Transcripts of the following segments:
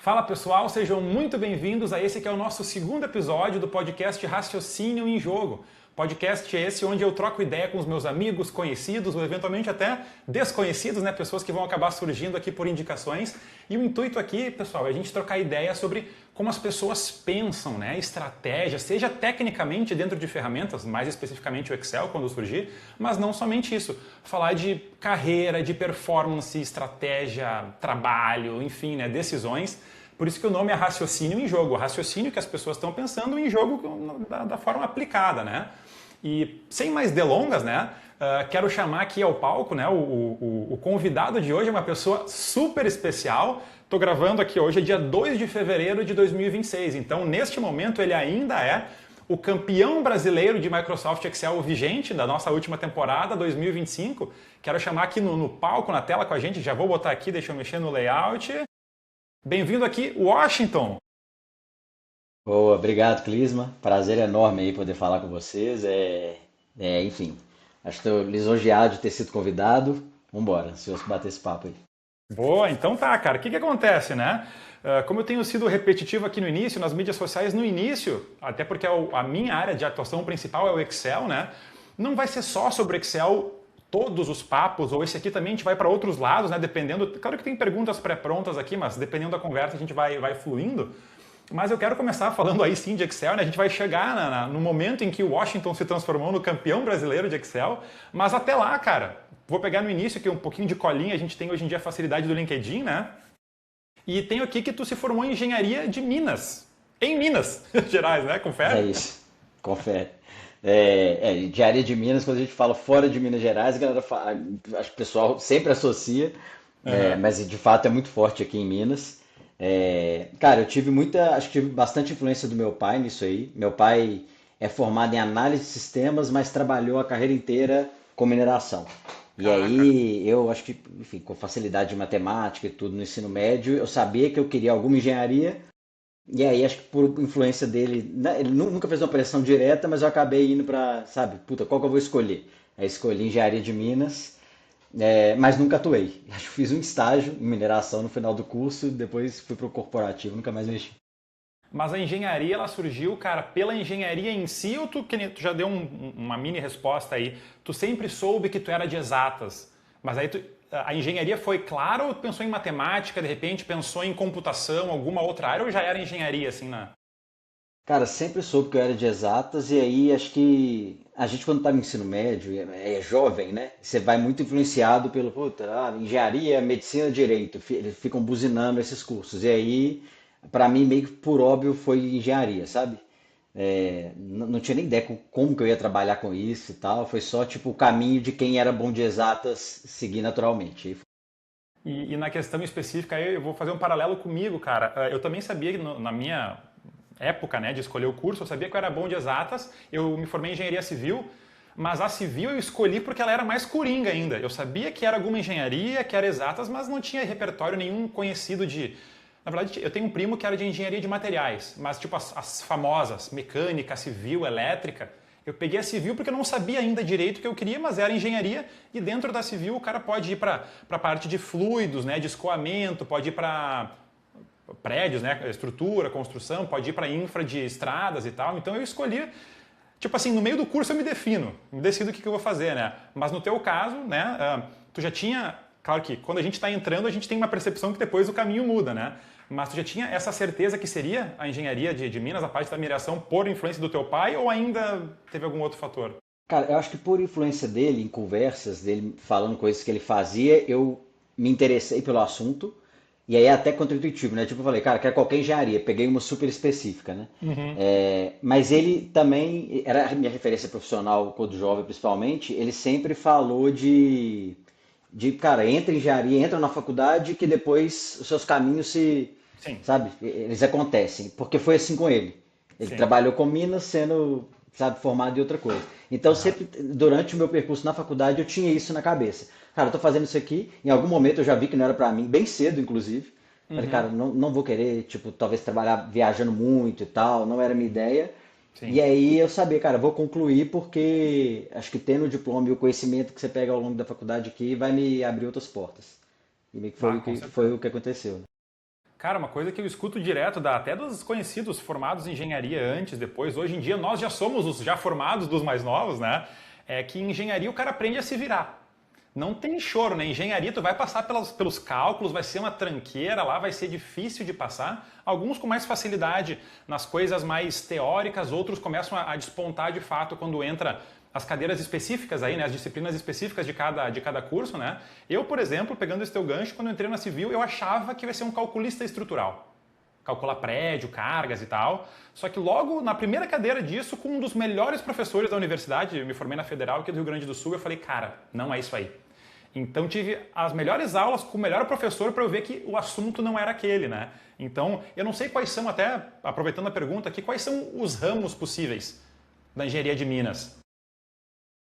Fala pessoal, sejam muito bem-vindos a esse que é o nosso segundo episódio do podcast Raciocínio em Jogo. Podcast esse onde eu troco ideia com os meus amigos, conhecidos ou eventualmente até desconhecidos, né? Pessoas que vão acabar surgindo aqui por indicações. E o intuito aqui, pessoal, é a gente trocar ideia sobre como as pessoas pensam, né? Estratégia, seja tecnicamente dentro de ferramentas, mais especificamente o Excel quando surgir, mas não somente isso. Falar de carreira, de performance, estratégia, trabalho, enfim, né? Decisões. Por isso que o nome é Raciocínio em Jogo. O raciocínio que as pessoas estão pensando em jogo da forma aplicada, né? E sem mais delongas, né? Quero chamar aqui ao palco, né? O convidado de hoje é uma pessoa super especial. Estou gravando aqui hoje, é dia 2 de fevereiro de 2026. Então, neste momento, ele ainda é o campeão brasileiro de Microsoft Excel vigente da nossa última temporada, 2025. Quero chamar aqui no palco, na tela com a gente. Já vou botar aqui, deixa eu mexer no layout. Bem-vindo aqui, Washington. Boa, obrigado, Clisma. Prazer enorme aí poder falar com vocês. Enfim, acho que estou lisonjeado de ter sido convidado. Vambora, ansioso para bater esse papo aí. Boa, então tá, cara. O que acontece, né? Como eu tenho sido repetitivo aqui no início, nas mídias sociais no início, até porque a minha área de atuação principal é o Excel, né? Não vai ser só sobre Excel todos os papos, ou esse aqui também a gente vai para outros lados, né? Dependendo. Claro que tem perguntas pré-prontas aqui, mas dependendo da conversa a gente vai fluindo. Mas eu quero começar falando aí sim de Excel, né? A gente vai chegar no momento em que o Washington se transformou no campeão brasileiro de Excel, mas até lá, cara, vou pegar no início, que um pouquinho de colinha, a gente tem hoje em dia a facilidade do LinkedIn, né? E tenho aqui que tu se formou em engenharia de Minas, em Minas Gerais, né? É Confere? isso, confere. De área de Minas, quando a gente fala fora de Minas Gerais, a galera acho que o pessoal sempre associa, Aham. mas de fato é muito forte aqui em Minas. Cara, acho que tive bastante influência do meu pai nisso aí. Meu pai é formado em análise de sistemas, mas trabalhou a carreira inteira com mineração. E Caraca. aí eu acho que, enfim, com facilidade de matemática e tudo no ensino médio, eu sabia que eu queria alguma engenharia. E aí acho que por influência dele, né, ele nunca fez uma pressão direta, mas eu acabei indo pra, sabe, puta, qual que eu vou escolher? Aí escolhi engenharia de Minas, mas nunca atuei. Acho que fiz um estágio em mineração no final do curso, depois fui pro corporativo, nunca mais mexi. Mas a engenharia, ela surgiu, cara, pela engenharia em si, ou tu já deu uma mini resposta aí? Tu sempre soube que tu era de exatas, mas aí a engenharia foi clara ou tu pensou em matemática, de repente pensou em computação, alguma outra área, ou já era engenharia, assim, na... Cara, sempre soube que eu era de exatas, e aí acho que a gente quando tá no ensino médio, é jovem, né? Você vai muito influenciado pelo, puta, engenharia, medicina, direito, eles ficam buzinando esses cursos. E aí, pra mim, meio que por óbvio foi engenharia, sabe? Não tinha nem ideia como que eu ia trabalhar com isso e tal, foi só tipo o caminho de quem era bom de exatas seguir naturalmente. E na questão específica, aí eu vou fazer um paralelo comigo, cara. Eu também sabia que na minha época, né, de escolher o curso, eu sabia que eu era bom de exatas, eu me formei em engenharia civil, mas a civil eu escolhi porque ela era mais coringa ainda. Eu sabia que era alguma engenharia, que era exatas, mas não tinha repertório nenhum conhecido de... Na verdade, eu tenho um primo que era de engenharia de materiais, mas tipo as famosas, mecânica, civil, elétrica. Eu peguei a civil porque eu não sabia ainda direito o que eu queria, mas era engenharia e dentro da civil o cara pode ir para a parte de fluidos, né, de escoamento, pode ir para prédios, né, estrutura, construção, pode ir para infra de estradas e tal. Então eu escolhi, tipo assim, no meio do curso eu me defino, me decido o que eu vou fazer, né? Mas no teu caso, né, tu já tinha, claro que quando a gente está entrando a gente tem uma percepção que depois o caminho muda, né? Mas tu já tinha essa certeza que seria a engenharia de Minas, a parte da mineração, por influência do teu pai ou ainda teve algum outro fator? Cara, eu acho que por influência dele, em conversas dele falando coisas que ele fazia, eu me interessei pelo assunto. E aí é até contra-intuitivo, né? Tipo, eu falei, cara, quero qualquer engenharia. Peguei uma super específica, né? Uhum. Mas ele também, era a minha referência profissional quando jovem principalmente, ele sempre falou cara, entra em engenharia, entra na faculdade, que depois os seus caminhos Sim, sabe, eles acontecem. Porque foi assim com ele. Ele sim. trabalhou com Minas sendo, sabe, formado em outra coisa. Então, Aham. sempre, durante o meu percurso na faculdade, eu tinha isso na cabeça. Cara, eu tô fazendo isso aqui, em algum momento eu já vi que não era pra mim, bem cedo, inclusive. Falei, cara, Uhum. não vou querer, tipo, talvez trabalhar viajando muito e tal, não era a minha ideia. E Sim. aí eu sabia, cara, vou concluir porque acho que tendo o diploma e o conhecimento que você pega ao longo da faculdade aqui vai me abrir outras portas. E meio que Ah, foi o com que, certeza. foi o que aconteceu, né? Cara, uma coisa que eu escuto direto, até dos conhecidos formados em engenharia antes, depois, hoje em dia nós já somos os já formados dos mais novos, né? É que em engenharia o cara aprende a se virar. Não tem choro, né? Engenharia, tu vai passar pelos cálculos, vai ser uma tranqueira lá, vai ser difícil de passar. Alguns com mais facilidade nas coisas mais teóricas, outros começam a despontar de fato quando entra as cadeiras específicas aí, né? As disciplinas específicas de cada curso, né? Eu, por exemplo, pegando esse teu gancho, quando eu entrei na Civil, eu achava que ia ser um calculista estrutural. Calcular prédio, cargas e tal. Só que logo na primeira cadeira disso, com um dos melhores professores da universidade, eu me formei na Federal, que é do Rio Grande do Sul, eu falei, cara, não é isso aí. Então tive as melhores aulas com o melhor professor para eu ver que o assunto não era aquele, né? Então, eu não sei quais são, até aproveitando a pergunta aqui, quais são os ramos possíveis da engenharia de Minas?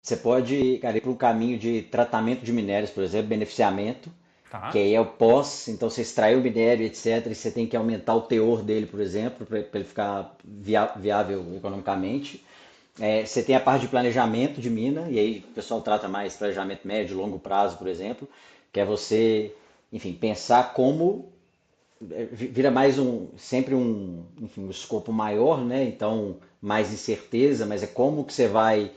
Você pode, cara, ir para um caminho de tratamento de minérios, por exemplo, beneficiamento, que Tá? aí é o pós, então você extrai o minério, etc., e você tem que aumentar o teor dele, por exemplo, para ele ficar viável economicamente. Você tem a parte de planejamento de mina, e aí o pessoal trata mais planejamento médio, longo prazo, por exemplo, que é você, enfim, pensar como vira mais sempre enfim, um escopo maior, né? Então, mais incerteza, mas é como que você vai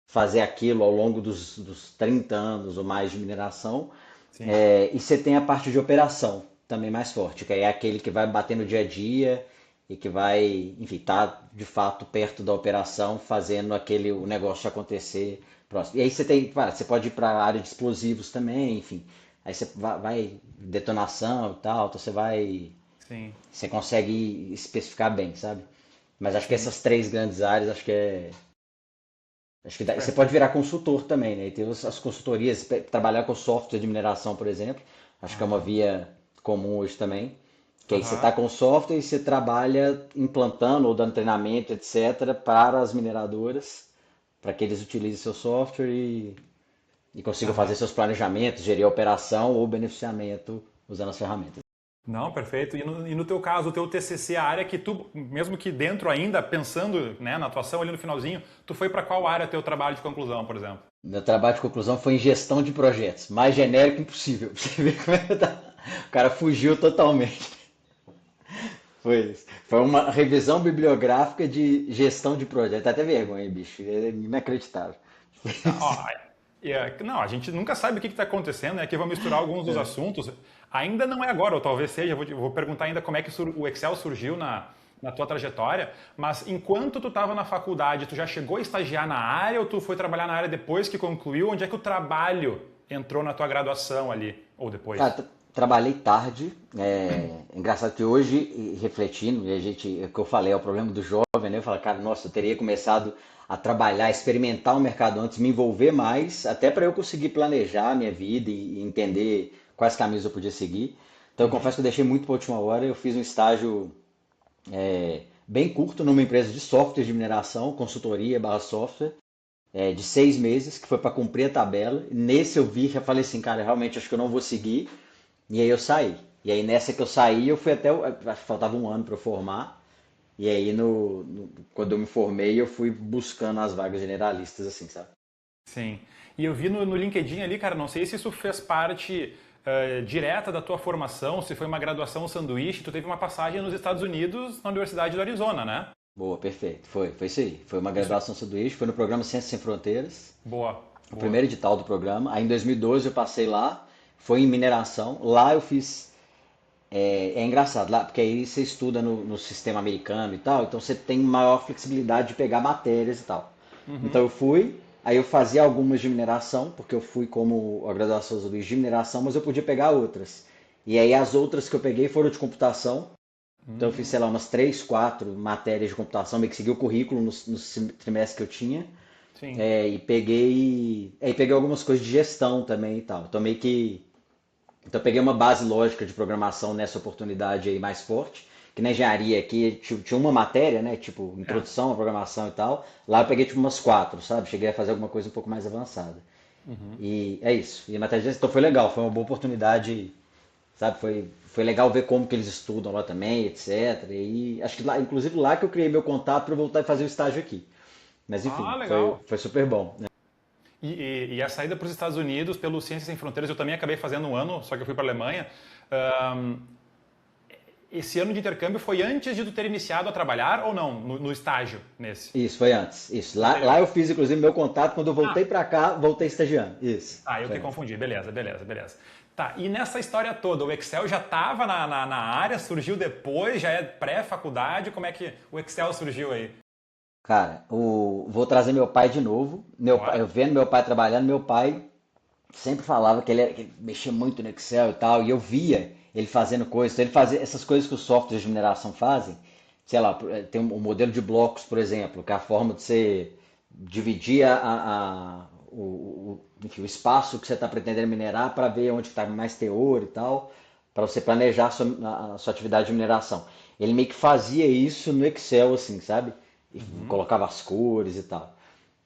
fazer aquilo ao longo dos 30 anos ou mais de mineração. Sim. E você tem a parte de operação também mais forte, que é aquele que vai bater no dia a dia e que vai, enfim, tá de fato perto da operação, fazendo o negócio acontecer próximo. E aí você tem, claro, você pode ir para a área de explosivos também, enfim. Aí você vai detonação e tal, então Sim, você consegue especificar bem, sabe? Mas acho que sim. essas três grandes áreas, acho que você pode virar consultor também, né? E ter as consultorias, trabalhar com software de mineração, por exemplo, acho que é uma Ah, via comum hoje também. Que aí você está aham. com o software e você trabalha implantando ou dando treinamento, etc., para as mineradoras, para que eles utilizem seu software e consigam fazer Aham. seus planejamentos, gerir a operação ou beneficiamento usando as ferramentas. Não, perfeito. E no teu caso, o teu TCC, a área que tu, mesmo que dentro ainda, pensando, né, na atuação ali no finalzinho, tu foi para qual área teu trabalho de conclusão, por exemplo? Meu trabalho de conclusão foi em gestão de projetos, mais genérico impossível. Pra você ver como é que tá. O cara fugiu totalmente. Foi uma revisão bibliográfica de gestão de projetos. Dá até vergonha, bicho. É inacreditável. Tá, ó, não, a gente nunca sabe o que está acontecendo, né? Aqui vou misturar alguns dos assuntos. Ainda não é agora, ou talvez seja, vou perguntar ainda como é que o Excel surgiu na tua trajetória, mas enquanto tu estava na faculdade, tu já chegou a estagiar na área ou tu foi trabalhar na área depois que concluiu? Onde é que o trabalho entrou na tua graduação ali, ou Cara, depois? trabalhei tarde. Engraçado que hoje, refletindo, e é o que eu falei, é o problema do jovem, né? Eu falo, cara, nossa, eu teria começado a trabalhar, experimentar o mercado antes, me envolver mais, até para eu conseguir planejar a minha vida e entender quais caminhos eu podia seguir. Então, eu Uhum. confesso que eu deixei muito para a última hora. Eu fiz um estágio bem curto numa empresa de software de mineração, consultoria barra software, de 6 meses, que foi para cumprir a tabela. Nesse eu vi, já falei assim, cara, realmente acho que eu não vou seguir. E aí eu saí. E aí nessa que eu saí, eu fui acho que faltava um ano para eu formar. E aí quando eu me formei, eu fui buscando as vagas generalistas, assim, sabe? Sim. E eu vi no LinkedIn ali, cara, não sei se isso fez parte direta da tua formação, se foi uma graduação sanduíche, tu teve uma passagem nos Estados Unidos, na Universidade do Arizona, né? Boa, perfeito. Foi isso aí. Foi uma Isso, graduação sanduíche, foi no programa Ciências Sem Fronteiras, boa, o boa. primeiro edital do programa. Aí em 2012 eu passei lá, foi em mineração. Lá eu fiz. É engraçado, lá, porque aí você estuda no sistema americano e tal, então você tem maior flexibilidade de pegar matérias e tal. Então Uhum. eu fui, aí eu fazia algumas de mineração, porque eu fui como a graduação de mineração, mas eu podia pegar outras. E aí as outras que eu peguei foram de computação, então eu fiz, sei lá, umas 3, 4 matérias de computação, meio que segui o currículo no trimestre que eu tinha. Sim. Aí peguei algumas coisas de gestão também e tal. Então eu peguei uma base lógica de programação nessa oportunidade aí mais forte, que na engenharia aqui tinha uma matéria, né, tipo É. introdução à programação e tal. Lá eu peguei tipo umas 4, sabe? Cheguei a fazer alguma coisa um pouco mais avançada. Uhum. E é isso. E a matéria de gestão foi legal, foi uma boa oportunidade, sabe? Foi legal ver como que eles estudam lá também, etc. E acho que lá, inclusive lá que eu criei meu contato para voltar e fazer o estágio aqui. Mas enfim, Ah, foi, legal. foi super bom, né? E a saída para os Estados Unidos pelo Ciências Sem Fronteiras, eu também acabei fazendo um ano, só que eu fui para a Alemanha. Ahn, esse ano de intercâmbio foi antes de tu ter iniciado a trabalhar ou não, no estágio nesse? Isso, foi antes. Isso. Lá eu fiz, inclusive, meu contato. Quando eu voltei para cá, voltei estagiando. Isso. Ah, eu Foi que antes. confundi. Beleza, beleza, beleza. Tá, e nessa história toda, o Excel já estava na área, surgiu depois, já é pré-faculdade, como é que o Excel surgiu aí? Cara, vou trazer meu pai de novo. Eu Bora. vendo meu pai trabalhando, meu pai sempre falava que ele mexia muito no Excel e tal, e eu via ele fazendo coisas. Então ele fazia essas coisas que os softwares de mineração fazem. Sei lá, tem um modelo de blocos, por exemplo, que é a forma de você dividir enfim, o espaço que você está pretendendo minerar para ver onde está mais teor e tal, para você planejar a sua atividade de mineração. Ele meio que fazia isso no Excel, assim, sabe? E colocava as cores e tal.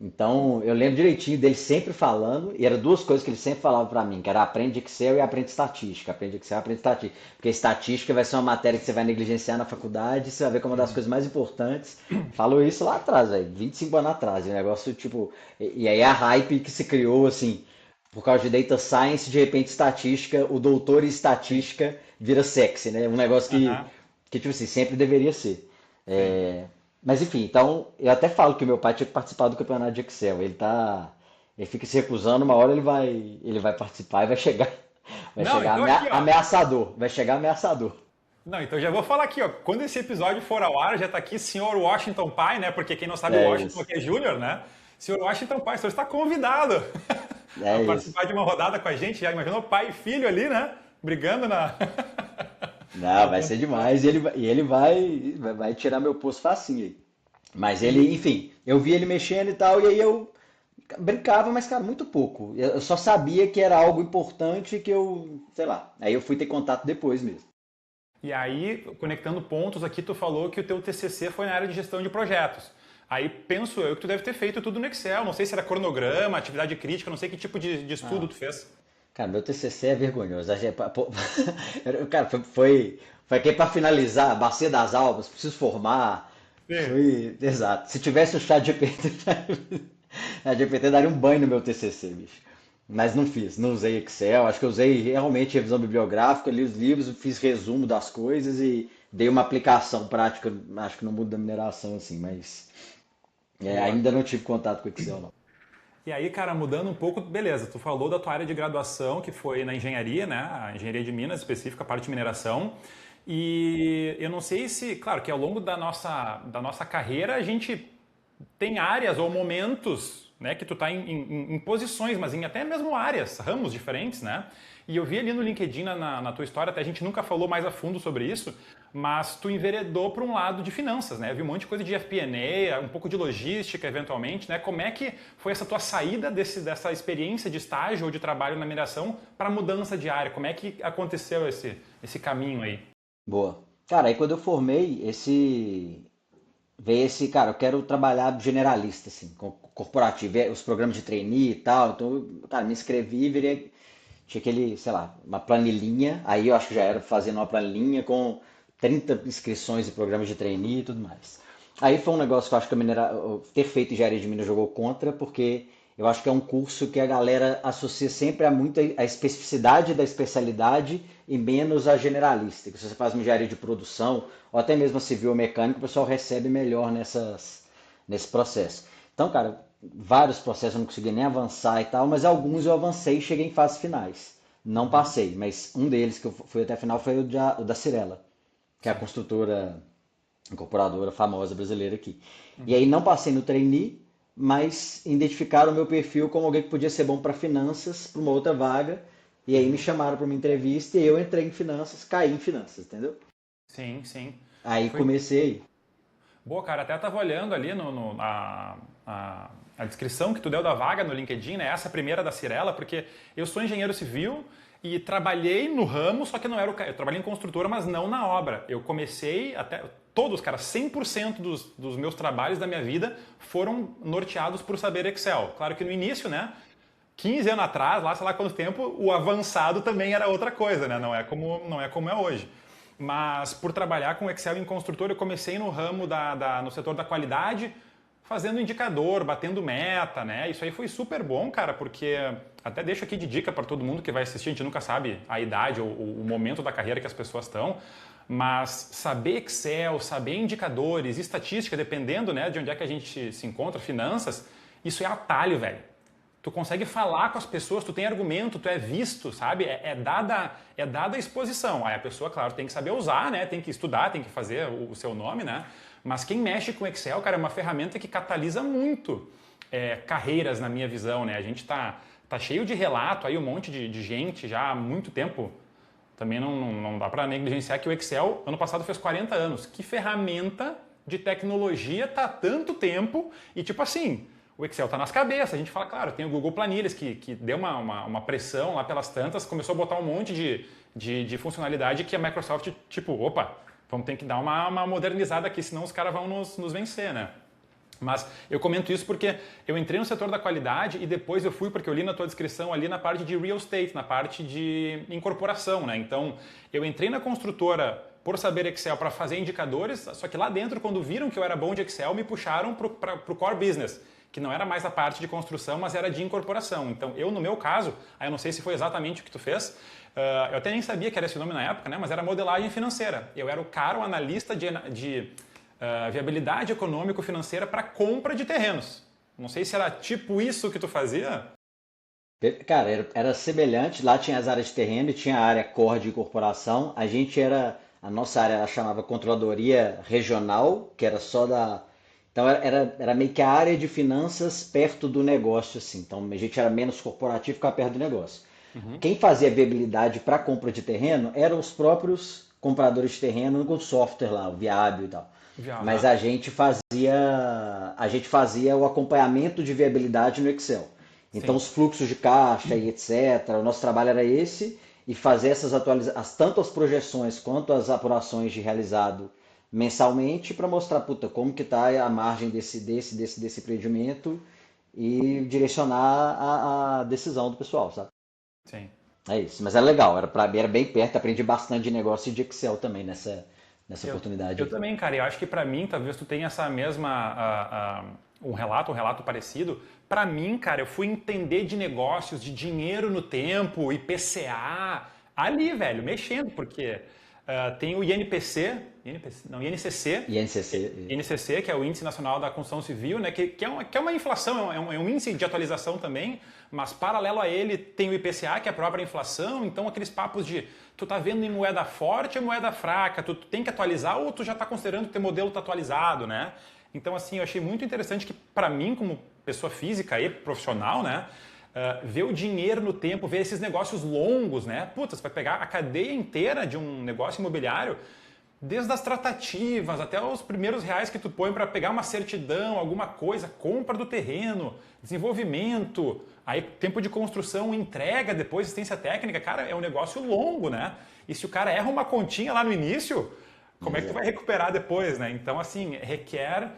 Então, eu lembro direitinho dele sempre falando, e eram duas coisas que ele sempre falava para mim, que era aprende Excel e aprende estatística. Aprende Excel e aprende estatística. Porque estatística vai ser uma matéria que você vai negligenciar na faculdade, você vai ver como uma das coisas mais importantes. Falou isso lá atrás, velho, 25 anos atrás. E o negócio, tipo. E aí a hype que se criou, assim, por causa de data science, de repente estatística, o doutor em Sim. estatística vira sexy, né? Um negócio Aham, que tipo assim, sempre deveria ser. sim. Mas enfim, então eu até falo que meu pai tinha que participar do campeonato de Excel. Ele fica se recusando, uma hora ele vai participar e vai Não, chegar então aqui, ó. ameaçador, vai chegar ameaçador. Não, então já vou falar aqui, ó. Quando esse episódio for ao ar, já tá aqui senhor Washington Pai, né? Porque quem não sabe, o É Washington isso, aqui é Júnior, né? Senhor Washington Pai, o senhor está convidado a é isso. participar de uma rodada com a gente. Já imaginou pai e filho ali, né? Brigando na. Não, no vai ser campeonato. demais vai tirar meu posto facinho aí. Mas ele, E, enfim, eu vi ele mexendo e tal, e aí eu brincava, mas cara, muito pouco. Eu só sabia que era algo importante que eu, sei lá. Aí eu fui ter contato depois mesmo. e aí, conectando pontos aqui, tu falou que o teu TCC foi na área de gestão de projetos. Aí penso eu que tu deve ter feito tudo no Excel. Não sei se era cronograma, atividade crítica, não sei que tipo de estudo Ah, tu fez. cara, meu TCC é vergonhoso. Cara, foi aqui para finalizar, Bacia das Almas, preciso formar. Sim. Foi, exato. Se tivesse o chat GPT, a GPT daria um banho no meu TCC, bicho. Mas não fiz, não usei Excel. Acho que eu usei realmente revisão bibliográfica, li os livros, fiz resumo das coisas e dei uma aplicação prática. Acho que no mundo da mineração, assim, mas Boa. ainda não tive contato com Excel, não. E aí, cara, mudando um pouco, beleza, tu falou da tua área de graduação, que foi na engenharia, né? A engenharia de Minas, específica, a parte de mineração. E eu não sei se, claro, que ao longo da nossa carreira a gente tem áreas ou momentos, né, que tu tá em posições, mas em até mesmo áreas, ramos diferentes, né? E eu vi ali no LinkedIn, na tua história, até a gente nunca falou mais a fundo sobre isso, mas tu enveredou para um lado de finanças, né? Eu vi um monte de coisa de FP&A, um pouco de logística, eventualmente, né? Como é que foi essa tua saída dessa experiência de estágio ou de trabalho na mineração para mudança de área? Como é que aconteceu esse caminho aí? Boa. Cara, aí quando eu formei, veio esse, cara, eu quero trabalhar generalista, assim, corporativo, os programas de trainee e tal. Então, cara, me inscrevi, virei, tinha aquele, sei lá, uma planilhinha. Aí eu acho que já era fazendo uma planilhinha com 30 inscrições e programas de trainee e tudo mais. Aí foi um negócio que eu acho que ter feito engenharia de Minas jogou contra, porque eu acho que é um curso que a galera associa sempre a muito a especificidade da especialidade e menos a generalista. Que se você faz uma engenharia de produção, ou até mesmo a civil ou mecânica, o pessoal recebe melhor nesse processo. Então, cara, vários processos eu não consegui nem avançar e tal, mas alguns eu avancei e cheguei em fases finais. Não Uhum. passei, mas um deles que eu fui até a final foi o da Cirela, que é a Sim. construtora incorporadora famosa brasileira aqui. E aí Uhum. não passei no trainee, mas identificaram o meu perfil como alguém que podia ser bom para finanças, para uma outra vaga, e aí me Uhum. chamaram para uma entrevista e eu entrei em finanças, caí em finanças, entendeu? Sim, sim. Aí Foi comecei aí. boa, cara. Até tava olhando ali a descrição que tu deu da vaga no LinkedIn, né? Essa primeira da Cirela, porque eu sou engenheiro civil e trabalhei no ramo, só que não era eu trabalhei em construtora, mas não na obra. Eu comecei até todos, cara, 100% dos meus trabalhos da minha vida foram norteados por saber Excel. Claro que no início, né? 15 anos atrás, lá sei lá quanto tempo, o avançado também era outra coisa, né? Não é como é hoje. Mas por trabalhar com Excel em construtor, eu comecei no ramo no setor da qualidade, fazendo indicador, batendo meta, né? Isso aí foi super bom, cara, porque até deixo aqui de dica para todo mundo que vai assistir, a gente nunca sabe a idade ou o momento da carreira que as pessoas estão, Mas saber Excel, saber indicadores, estatística, dependendo, né, de onde é que a gente se encontra, finanças, isso é atalho, velho. Tu consegue falar com as pessoas, tu tem argumento, tu é visto, sabe? É dada a exposição. Aí a pessoa, claro, tem que saber usar, né? Tem que estudar, tem que fazer o seu nome, né? Mas quem mexe com Excel, cara, é uma ferramenta que catalisa muito carreiras, na minha visão, né? A gente tá cheio de relato aí, um monte de gente já há muito tempo. Também não dá para negligenciar que o Excel, ano passado, fez 40 anos. Que ferramenta de tecnologia tá há tanto tempo e, tipo assim, o Excel está nas cabeças. A gente fala, claro, tem o Google Planilhas que deu uma pressão lá pelas tantas, começou a botar um monte de funcionalidade que a Microsoft, tipo, opa, vamos ter que dar uma modernizada aqui, senão os caras vão nos vencer, né? Mas eu comento isso porque eu entrei no setor da qualidade e depois eu fui, porque eu li na tua descrição ali na parte de real estate, na parte de incorporação, né? Então, eu entrei na construtora por saber Excel para fazer indicadores, só que lá dentro, quando viram que eu era bom de Excel, me puxaram para o core business, que não era mais a parte de construção, mas era de incorporação. Então, eu, no meu caso, aí eu não sei se foi exatamente o que tu fez, eu até nem sabia que era esse o nome na época, né? Mas era modelagem financeira. Eu era o cara, o analista de viabilidade econômico-financeira para compra de terrenos. Não sei se era tipo isso que tu fazia. Cara, era semelhante. Lá tinha as áreas de terreno e tinha a área core de incorporação. A nossa área ela chamava Controladoria Regional, que era só da. Então era meio que a área de finanças perto do negócio, assim. Então a gente era menos corporativo, ficava perto do negócio. Quem fazia viabilidade para compra de terreno eram os próprios compradores de terreno com software lá, o Viábil e tal. Já, Mas a gente fazia o acompanhamento de viabilidade no Excel. Então sim, os fluxos de caixa e etc. O nosso trabalho era esse e fazer essas atualizações, tanto as projeções quanto as apurações de realizado mensalmente para mostrar, puta, como que está a margem desse empreendimento e direcionar a decisão do pessoal, sabe? sim. É isso, mas era legal, para mim era bem perto, aprendi bastante de negócio e de Excel também nessa Eu, oportunidade eu aí. também, cara. Eu acho que para mim, talvez tu tenha essa mesma um relato parecido. Para mim, cara, eu fui entender de negócios, de dinheiro no tempo, IPCA, ali, velho, mexendo, porque tem o INCC, INCC. INCC, que é o Índice Nacional da Construção Civil, né, que é uma inflação, é um índice de atualização também, mas paralelo a ele tem o IPCA, que é a própria inflação, então aqueles papos de tu tá vendo em moeda forte ou moeda fraca, tu tem que atualizar ou tu já está considerando que teu modelo está atualizado, né? Então, assim, eu achei muito interessante que para mim, como pessoa física e profissional, né, ver o dinheiro no tempo, ver esses negócios longos, né? Puta, você vai pegar a cadeia inteira de um negócio imobiliário, desde as tratativas até os primeiros reais que tu põe para pegar uma certidão, alguma coisa, compra do terreno, desenvolvimento, aí tempo de construção, entrega, depois assistência técnica, cara, é um negócio longo, né? E se o cara erra uma continha lá no início, como é que tu vai recuperar depois, né? Então, assim, requer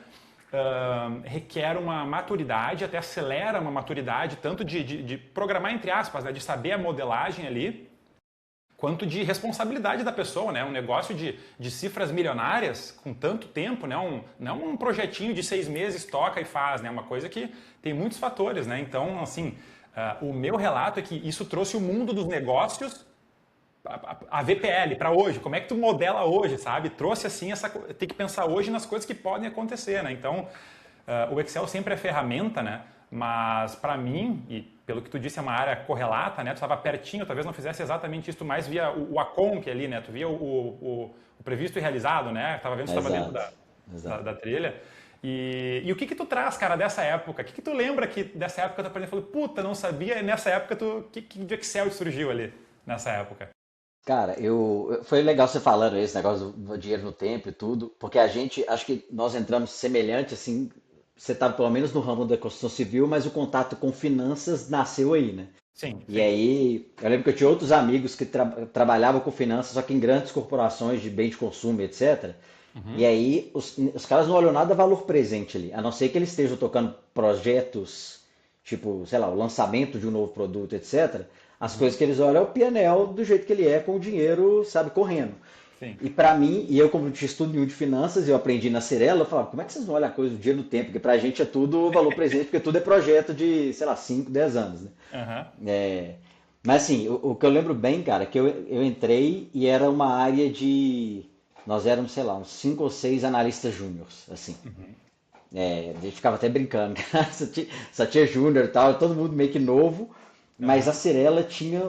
uma maturidade, até acelera uma maturidade, tanto de programar, entre aspas, né? De saber a modelagem ali, quanto de responsabilidade da pessoa, né? Um negócio de cifras milionárias com tanto tempo, né? Não um projetinho de 6 meses, toca e faz, né? Uma coisa que tem muitos fatores, né? Então, assim, o meu relato é que isso trouxe o mundo dos negócios, a VPL para hoje, como é que tu modela hoje, sabe? Trouxe assim tem que pensar hoje nas coisas que podem acontecer, né? Então, o Excel sempre é ferramenta, né? Mas para mim, e pelo que tu disse, é uma área correlata, né? Tu estava pertinho, talvez não fizesse exatamente isso, tu mais via o ACOMP ali, né? Tu via o previsto e realizado, né? Tava vendo se estava dentro Exato, da exato. trilha. E o que tu traz, cara, dessa época? O que tu lembra que dessa época tu aprendeu e falou, puta, não sabia, e nessa época que de Excel surgiu ali, nessa época? Cara, foi legal você falando esse negócio do dinheiro no tempo e tudo, porque acho que nós entramos semelhante, assim, você estava pelo menos no ramo da construção civil, mas o contato com finanças nasceu aí, né? Sim, E sim. aí, eu lembro que eu tinha outros amigos que trabalhavam com finanças, só que em grandes corporações de bem de consumo, etc. E Uhum. aí, os caras não olham nada valor presente ali, a não ser que eles estejam tocando projetos, tipo, sei lá, o lançamento de um novo produto, etc. As Uhum. coisas que eles olham é o P&L do jeito que ele é, com o dinheiro, sabe, correndo. Sim. E para mim, e eu como não tinha estudo nenhum de finanças, eu aprendi na Cirela, eu falava, como é que vocês não olham a coisa do dinheiro no tempo? Porque pra gente é tudo valor presente, porque tudo é projeto de, sei lá, 5 10 anos, né? Aham. É, mas assim, o que eu lembro bem, cara, é que eu entrei e era uma área de. nós éramos, sei lá, uns 5 ou 6 analistas júniores, assim. A gente ficava até brincando, cara, só tinha júnior e tal, todo mundo meio que novo, mas a Aham. Cirela tinha,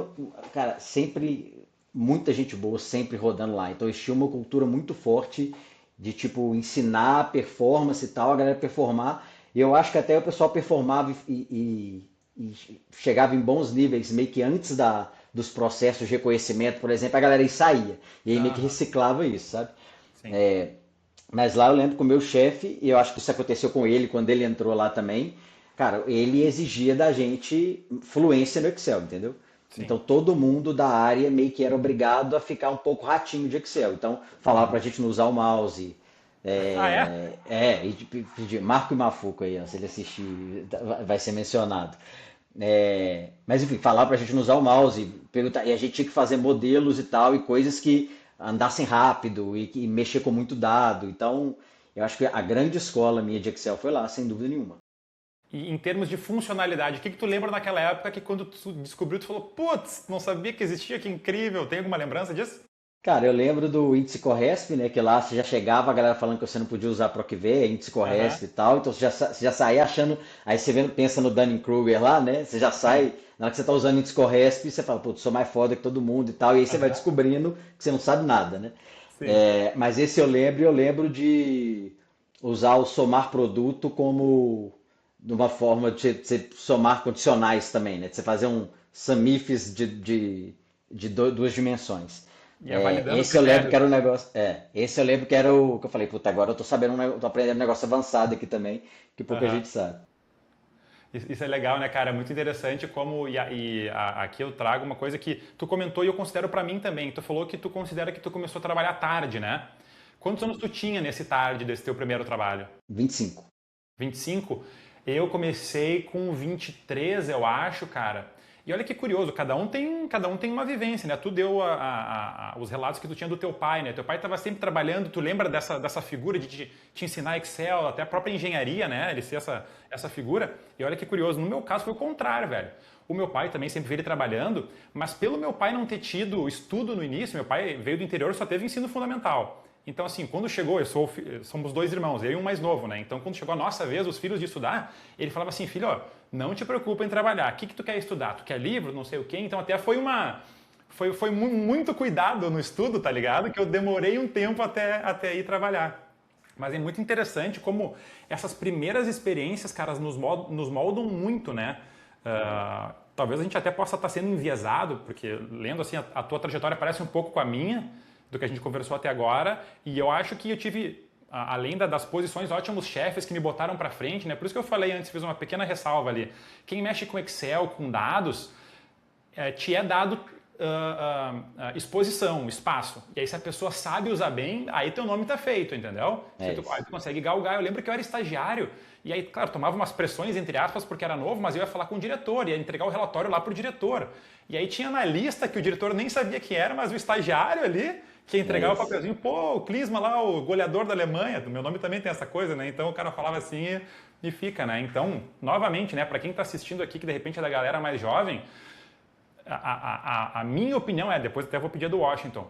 cara, sempre muita gente boa, sempre rodando lá. Então eles tinham uma cultura muito forte de, tipo, ensinar performance e tal, a galera performar. E eu acho que até o pessoal performava e chegava em bons níveis, meio que antes dos processos de reconhecimento, por exemplo, a galera aí saía. E aí meio que Aham. reciclava isso, sabe? Sim. Mas lá eu lembro que o meu chefe, e eu acho que isso aconteceu com ele quando ele entrou lá também, cara, ele exigia da gente fluência no Excel, entendeu? Sim. Então todo mundo da área meio que era obrigado a ficar um pouco ratinho de Excel. Então falava pra Uhum. gente não usar o mouse. Ah, é? E pedir Marco e Mafuco aí, ó, se ele assistir, vai ser mencionado. Mas enfim, falar pra gente não usar o mouse, perguntar, e a gente tinha que fazer modelos e tal, e coisas que andassem rápido e que mexer com muito dado. Então, eu acho que a grande escola minha de Excel foi lá, sem dúvida nenhuma. E em termos de funcionalidade, o que tu lembra naquela época que quando tu descobriu, tu falou, putz, não sabia que existia, que incrível. Tem alguma lembrança disso? Cara, eu lembro do índice Corresp, né? Que lá você já chegava a galera falando que você não podia usar PROC-V, índice Aham, Corresp e tal. Então você já saía achando. Aí você pensa no Dunning-Kruger lá, né? Você já sim. sai. Na hora que você tá usando índice Corresp, você fala, putz, sou mais foda que todo mundo e tal. E aí você vai Aham, descobrindo que você não sabe nada, né? sim. Mas esse eu lembro de usar o somar produto como uma forma de você somar condicionais também, né? De você fazer um sumifs de 2 dimensões. Ia validando Esse eu lembro que critérios. era o negócio. Esse eu lembro que era o que eu falei, puta, agora eu tô sabendo, tô aprendendo um negócio avançado aqui também, que pouca Aham. gente sabe. Isso é legal, né, cara? É muito interessante como. Aqui eu trago uma coisa que tu comentou e eu considero pra mim também. Tu falou que tu considera que tu começou a trabalhar tarde, né? Quantos anos tu tinha nesse tarde desse teu primeiro trabalho? 25. 25. Eu comecei com 23, eu acho, cara. E olha que curioso, cada um tem uma vivência, né? Tu deu os relatos que tu tinha do teu pai, né? Teu pai estava sempre trabalhando, tu lembra dessa figura de te ensinar Excel, até a própria engenharia, né? Ele ser essa figura. E olha que curioso, no meu caso foi o contrário, velho. O meu pai também sempre veio ele trabalhando, mas pelo meu pai não ter tido estudo no início, meu pai veio do interior e só teve ensino fundamental. Então, assim, quando chegou, somos 2 irmãos, eu e um mais novo, né? Então, quando chegou a nossa vez, os filhos de estudar, ele falava assim, filho, ó, não te preocupa em trabalhar. O que tu quer estudar? Tu quer livro? Não sei o quê. Então, até foi muito cuidado no estudo, tá ligado? Que eu demorei um tempo até ir trabalhar. Mas é muito interessante como essas primeiras experiências, caras, nos moldam muito, né? Talvez a gente até possa estar sendo enviesado, porque lendo assim, a tua trajetória parece um pouco com a minha, do que a gente conversou até agora, e eu acho que eu tive, além das posições, ótimos chefes que me botaram para frente, né? Por isso que eu falei antes, fiz uma pequena ressalva ali. Quem mexe com Excel, com dados, te é dado exposição, espaço. E aí se a pessoa sabe usar bem, aí teu nome tá feito, entendeu? É Aí isso. tu consegue galgar. Eu lembro que eu era estagiário, e aí, claro, tomava umas pressões, entre aspas, porque era novo, mas eu ia falar com o diretor, ia entregar o relatório lá pro diretor. E aí tinha na lista que o diretor nem sabia que era, mas o estagiário ali, que ia É entregar o isso. papelzinho, pô, o Klinsmann lá, o goleador da Alemanha, do meu nome também tem essa coisa, né? Então o cara falava assim e fica, né? Então, novamente, né, para quem tá assistindo aqui, que de repente é da galera mais jovem, a minha opinião é, depois até vou pedir a do Washington,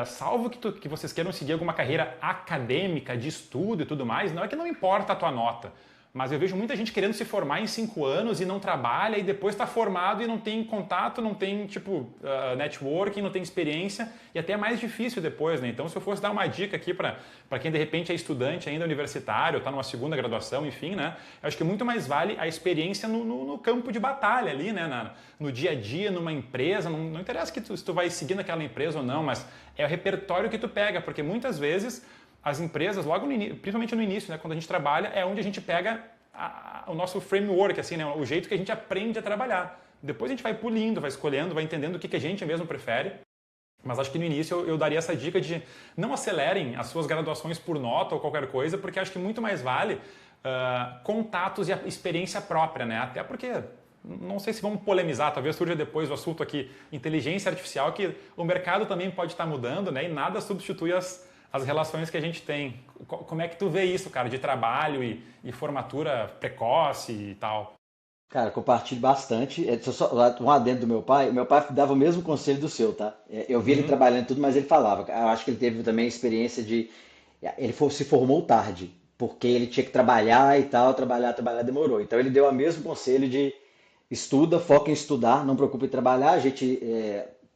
salvo que vocês queiram seguir alguma carreira acadêmica, de estudo e tudo mais, não é que não importa a tua nota, mas eu vejo muita gente querendo se formar em 5 anos e não trabalha e depois está formado e não tem contato, não tem tipo networking, não tem experiência e até é mais difícil depois, né? Então se eu fosse dar uma dica aqui para quem de repente é estudante ainda universitário, está numa segunda graduação, enfim, né? Eu acho que muito mais vale a experiência no campo de batalha ali, né? No dia a dia, numa empresa, não interessa se tu vai seguir naquela empresa ou não, mas é o repertório que tu pega, porque muitas vezes as empresas, principalmente no início, né, quando a gente trabalha, é onde a gente pega o nosso framework, assim, né, o jeito que a gente aprende a trabalhar. Depois a gente vai pulindo, vai escolhendo, vai entendendo o que a gente mesmo prefere. Mas acho que no início eu daria essa dica de não acelerem as suas graduações por nota ou qualquer coisa, porque acho que muito mais vale contatos e a experiência própria, né? Até porque não sei se vamos polemizar, talvez surja depois o assunto aqui, inteligência artificial, que o mercado também pode estar mudando, né? E nada substitui as relações que a gente tem. Como é que tu vê isso, cara, de trabalho e formatura precoce e tal? Cara, compartilho bastante. Só um adendo do meu pai. Meu pai dava o mesmo conselho do seu, tá? Eu vi ele Uhum. trabalhando e tudo, mas ele falava. Eu acho que ele teve também a experiência de. Se formou tarde, porque ele tinha que trabalhar e tal, trabalhar, demorou. Então ele deu o mesmo conselho de estuda, foca em estudar, não preocupe em trabalhar. A gente,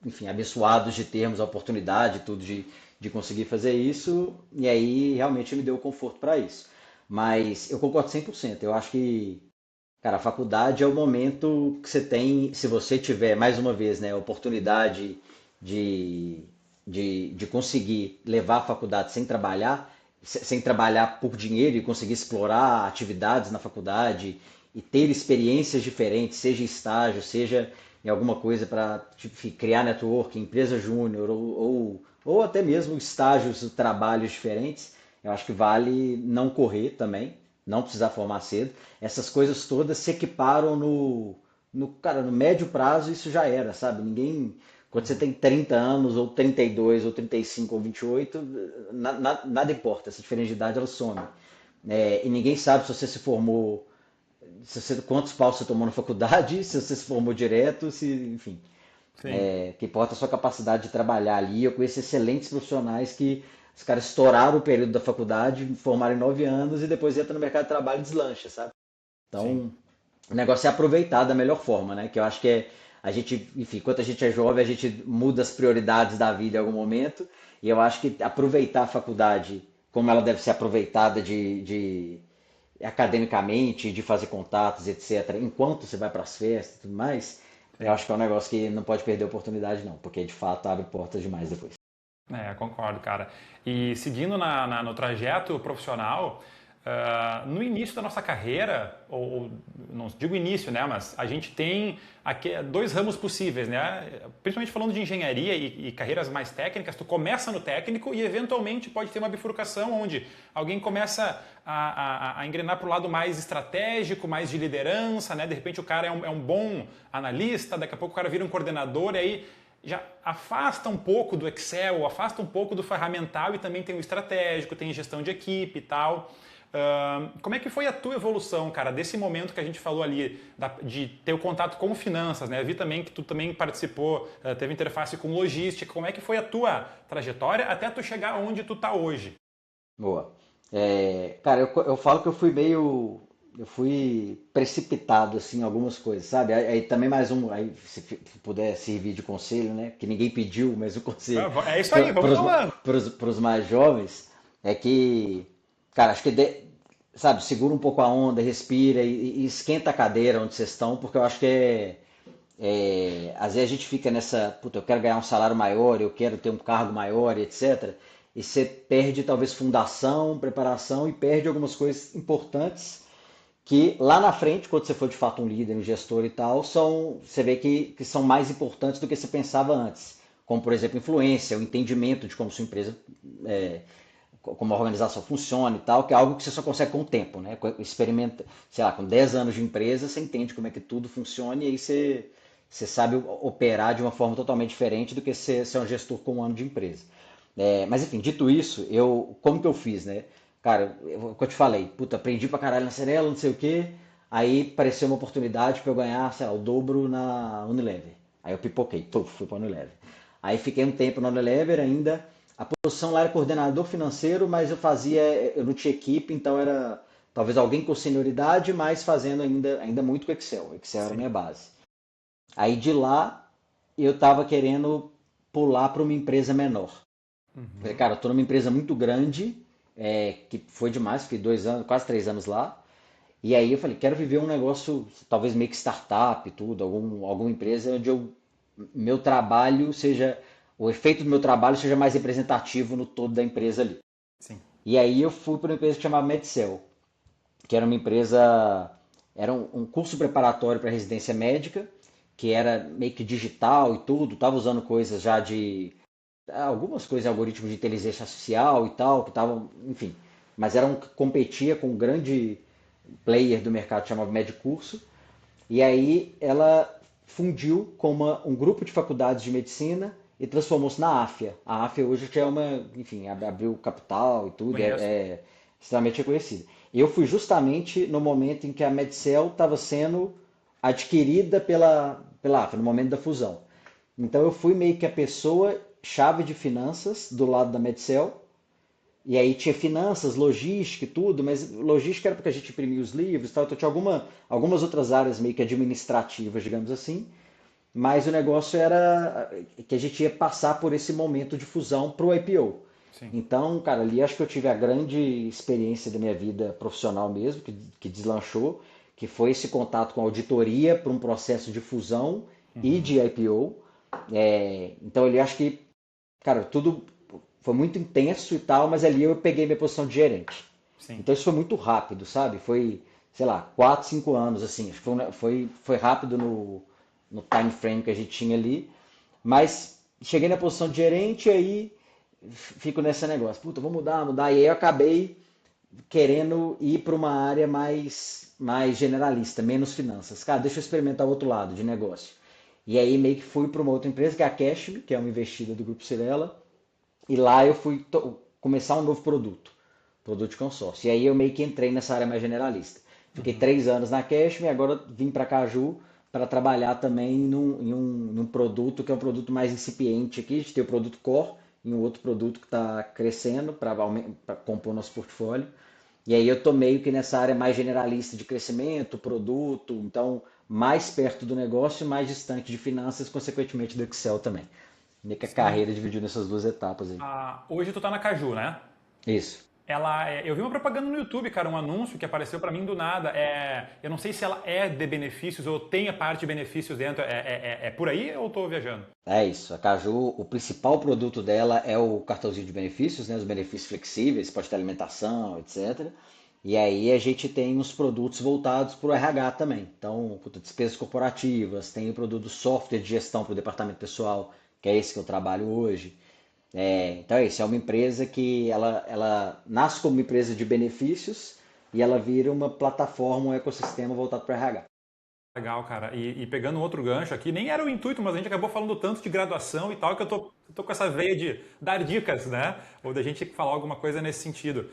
enfim, abençoados de termos a oportunidade, tudo de conseguir fazer isso, e aí realmente me deu conforto para isso. Mas eu concordo 100%. Eu acho que, cara, a faculdade é o momento que você tem, se você tiver, mais uma vez, né, a oportunidade de, de conseguir levar a faculdade sem trabalhar por dinheiro e conseguir explorar atividades na faculdade e ter experiências diferentes, seja em estágio, seja em alguma coisa para tipo, criar network, empresa júnior ou até mesmo estágios, trabalhos diferentes, eu acho que vale não correr também, não precisar formar cedo. Essas coisas todas se equiparam cara, no médio prazo isso já era, sabe? Ninguém, quando você tem 30 anos, ou 32, ou 35, ou 28, nada importa, essa diferença de idade ela some. E ninguém sabe se você se formou, quantos paus você tomou na faculdade, se você se formou direto, enfim. Sim. Que importa a sua capacidade de trabalhar ali. Eu conheço excelentes profissionais que os caras estouraram o período da faculdade, formaram em 9 anos e depois entram no mercado de trabalho e deslancha, sabe? Sim. Então, o negócio é aproveitar da melhor forma, né? Que eu acho que a gente, enfim, enquanto a gente é jovem, a gente muda as prioridades da vida em algum momento. E eu acho que aproveitar a faculdade como ela deve ser aproveitada academicamente, de fazer contatos, etc., enquanto você vai para as festas e tudo mais, eu Sim. acho que é um negócio que não pode perder a oportunidade, não, porque de fato abre portas demais depois. Concordo, cara. E seguindo no trajeto profissional, no início da nossa carreira, ou não digo início, né, mas a gente tem aqui dois ramos possíveis, né? Principalmente falando de engenharia e carreiras mais técnicas, tu começa no técnico e eventualmente pode ter uma bifurcação onde alguém começa a engrenar para o lado mais estratégico, mais de liderança, né? De repente o cara é um bom analista, daqui a pouco o cara vira um coordenador e aí já afasta um pouco do Excel, afasta um pouco do ferramental e também tem o estratégico, tem gestão de equipe e tal. Como é que foi a tua evolução, cara, desse momento que a gente falou ali, de ter o contato com finanças, né? Vi também que tu também participou, teve interface com logística. Como é que foi a tua trajetória até tu chegar onde tu tá hoje? Boa. Cara, eu falo que eu fui precipitado assim em algumas coisas, sabe? Aí também mais aí se puder servir de conselho, né? Que ninguém pediu, mas o conselho É isso aí, vamos falando. para os mais jovens é que, cara, acho que sabe, segura um pouco a onda, respira e esquenta a cadeira onde vocês estão, porque eu acho que às vezes a gente fica nessa, puta, eu quero ganhar um salário maior, eu quero ter um cargo maior, etc. E você perde talvez fundação, preparação e perde algumas coisas importantes que lá na frente, quando você for de fato um líder, um gestor e tal, você vê que são mais importantes do que você pensava antes. Como, por exemplo, influência, o entendimento de como sua empresa, é, como a organização funciona e tal, que é algo que você só consegue com o tempo, né? Experimenta, sei lá, com 10 anos de empresa, você entende como é que tudo funciona e aí você sabe operar de uma forma totalmente diferente do que ser um gestor com um ano de empresa. Mas enfim, dito isso, como que eu fiz, né? Cara, o que eu te falei, puta, aprendi pra caralho na Cerela, não sei o quê, aí apareceu uma oportunidade pra eu ganhar, sei lá, o dobro na Unilever. Aí eu pipoquei, fui pra Unilever. Aí fiquei um tempo na Unilever ainda, a posição lá era coordenador financeiro, mas eu não tinha equipe, então era talvez alguém com senioridade, mas fazendo ainda muito com Excel. Excel era a minha Sim. base. Aí de lá eu estava querendo pular para uma empresa menor. Falei, Uhum. cara, eu tô numa empresa muito grande, que foi demais, fiquei 2 anos, quase 3 anos lá. E aí eu falei, quero viver um negócio, talvez meio que startup, tudo, alguma empresa onde meu trabalho seja, o efeito do meu trabalho seja mais representativo no todo da empresa ali. Sim. E aí eu fui para uma empresa que chamava Medcel, que era uma empresa, era um curso preparatório para residência médica, que era meio que digital e tudo, tava usando coisas já algumas coisas, algoritmos de inteligência artificial e tal, que estavam, enfim, mas competia com um grande player do mercado chamado Medcurso, e aí ela fundiu com um grupo de faculdades de medicina e transformou-se na AFIA. A AFIA hoje já é enfim, abriu capital e tudo, Conheço. é extremamente reconhecida. E eu fui justamente no momento em que a Medcel estava sendo adquirida foi no momento da fusão. Então eu fui meio que a pessoa chave de finanças do lado da Medcel, e aí tinha finanças, logística e tudo, mas logística era porque a gente imprimia os livros e tal, então tinha algumas outras áreas meio que administrativas, digamos assim, mas o negócio era que a gente ia passar por esse momento de fusão para o IPO. Sim. Então, cara, ali acho que eu tive a grande experiência da minha vida profissional mesmo, que deslanchou, que foi esse contato com a auditoria para um processo de fusão e de IPO. Então, ali acho que, cara, tudo foi muito intenso e tal, mas ali eu peguei minha posição de gerente. Sim. Então, isso foi muito rápido, sabe? Foi, sei lá, 4, 5 anos, assim. Acho que foi rápido no time frame que a gente tinha ali. Mas cheguei na posição de gerente e aí fico nesse negócio. Puta, vou mudar. E aí eu acabei querendo ir para uma área mais generalista, menos finanças. Cara, deixa eu experimentar o outro lado de negócio. E aí meio que fui para uma outra empresa, que é a Cashme, que é uma investida do Grupo Cirela. E lá eu fui começar um novo produto de consórcio. E aí eu meio que entrei nessa área mais generalista. Fiquei 3 anos na Cashme e agora vim para Caju para trabalhar também num produto que é um produto mais incipiente aqui. A gente tem o produto Core e um outro produto que está crescendo para compor nosso portfólio. E aí eu tô meio que nessa área mais generalista de crescimento, produto, então mais perto do negócio e mais distante de finanças, consequentemente do Excel também. Meio que a Sim. carreira dividiu nessas duas etapas aí. Hoje tu tá na Caju, né? Isso. Eu vi uma propaganda no YouTube, cara, um anúncio que apareceu pra mim do nada. Eu não sei se ela é de benefícios ou tem a parte de benefícios dentro. É por aí ou eu tô viajando? É isso. A Caju, o principal produto dela é o cartãozinho de benefícios, né? Os benefícios flexíveis, pode ter alimentação, etc. E aí a gente tem os produtos voltados para o RH também. Então, puta, despesas corporativas, tem o produto do software de gestão para o departamento pessoal, que é esse que eu trabalho hoje. Então é isso, é uma empresa que ela nasce como uma empresa de benefícios e ela vira uma plataforma, um ecossistema voltado para RH. Legal, cara. E pegando outro gancho aqui, nem era o intuito, mas a gente acabou falando tanto de graduação e tal, que eu tô com essa veia de dar dicas, né? Ou da gente falar alguma coisa nesse sentido.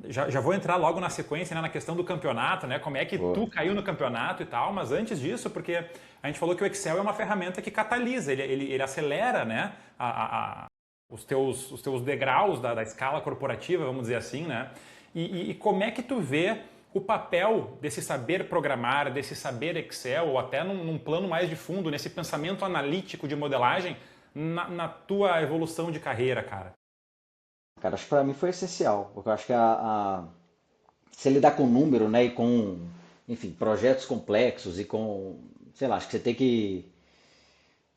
Já vou entrar logo na sequência, né, na questão do campeonato, né? Como é que Boa. tu caiu no campeonato e tal, mas antes disso, porque a gente falou que o Excel é uma ferramenta que catalisa, ele acelera, né, os teus degraus da escala corporativa, vamos dizer assim, né? E como é que tu vê o papel desse saber programar, desse saber Excel, ou até num plano mais de fundo, nesse pensamento analítico de modelagem, na tua evolução de carreira, cara? Cara, acho que para mim foi essencial, porque eu acho que você lidar com número, né, e com, enfim, projetos complexos e com, sei lá, acho que você tem que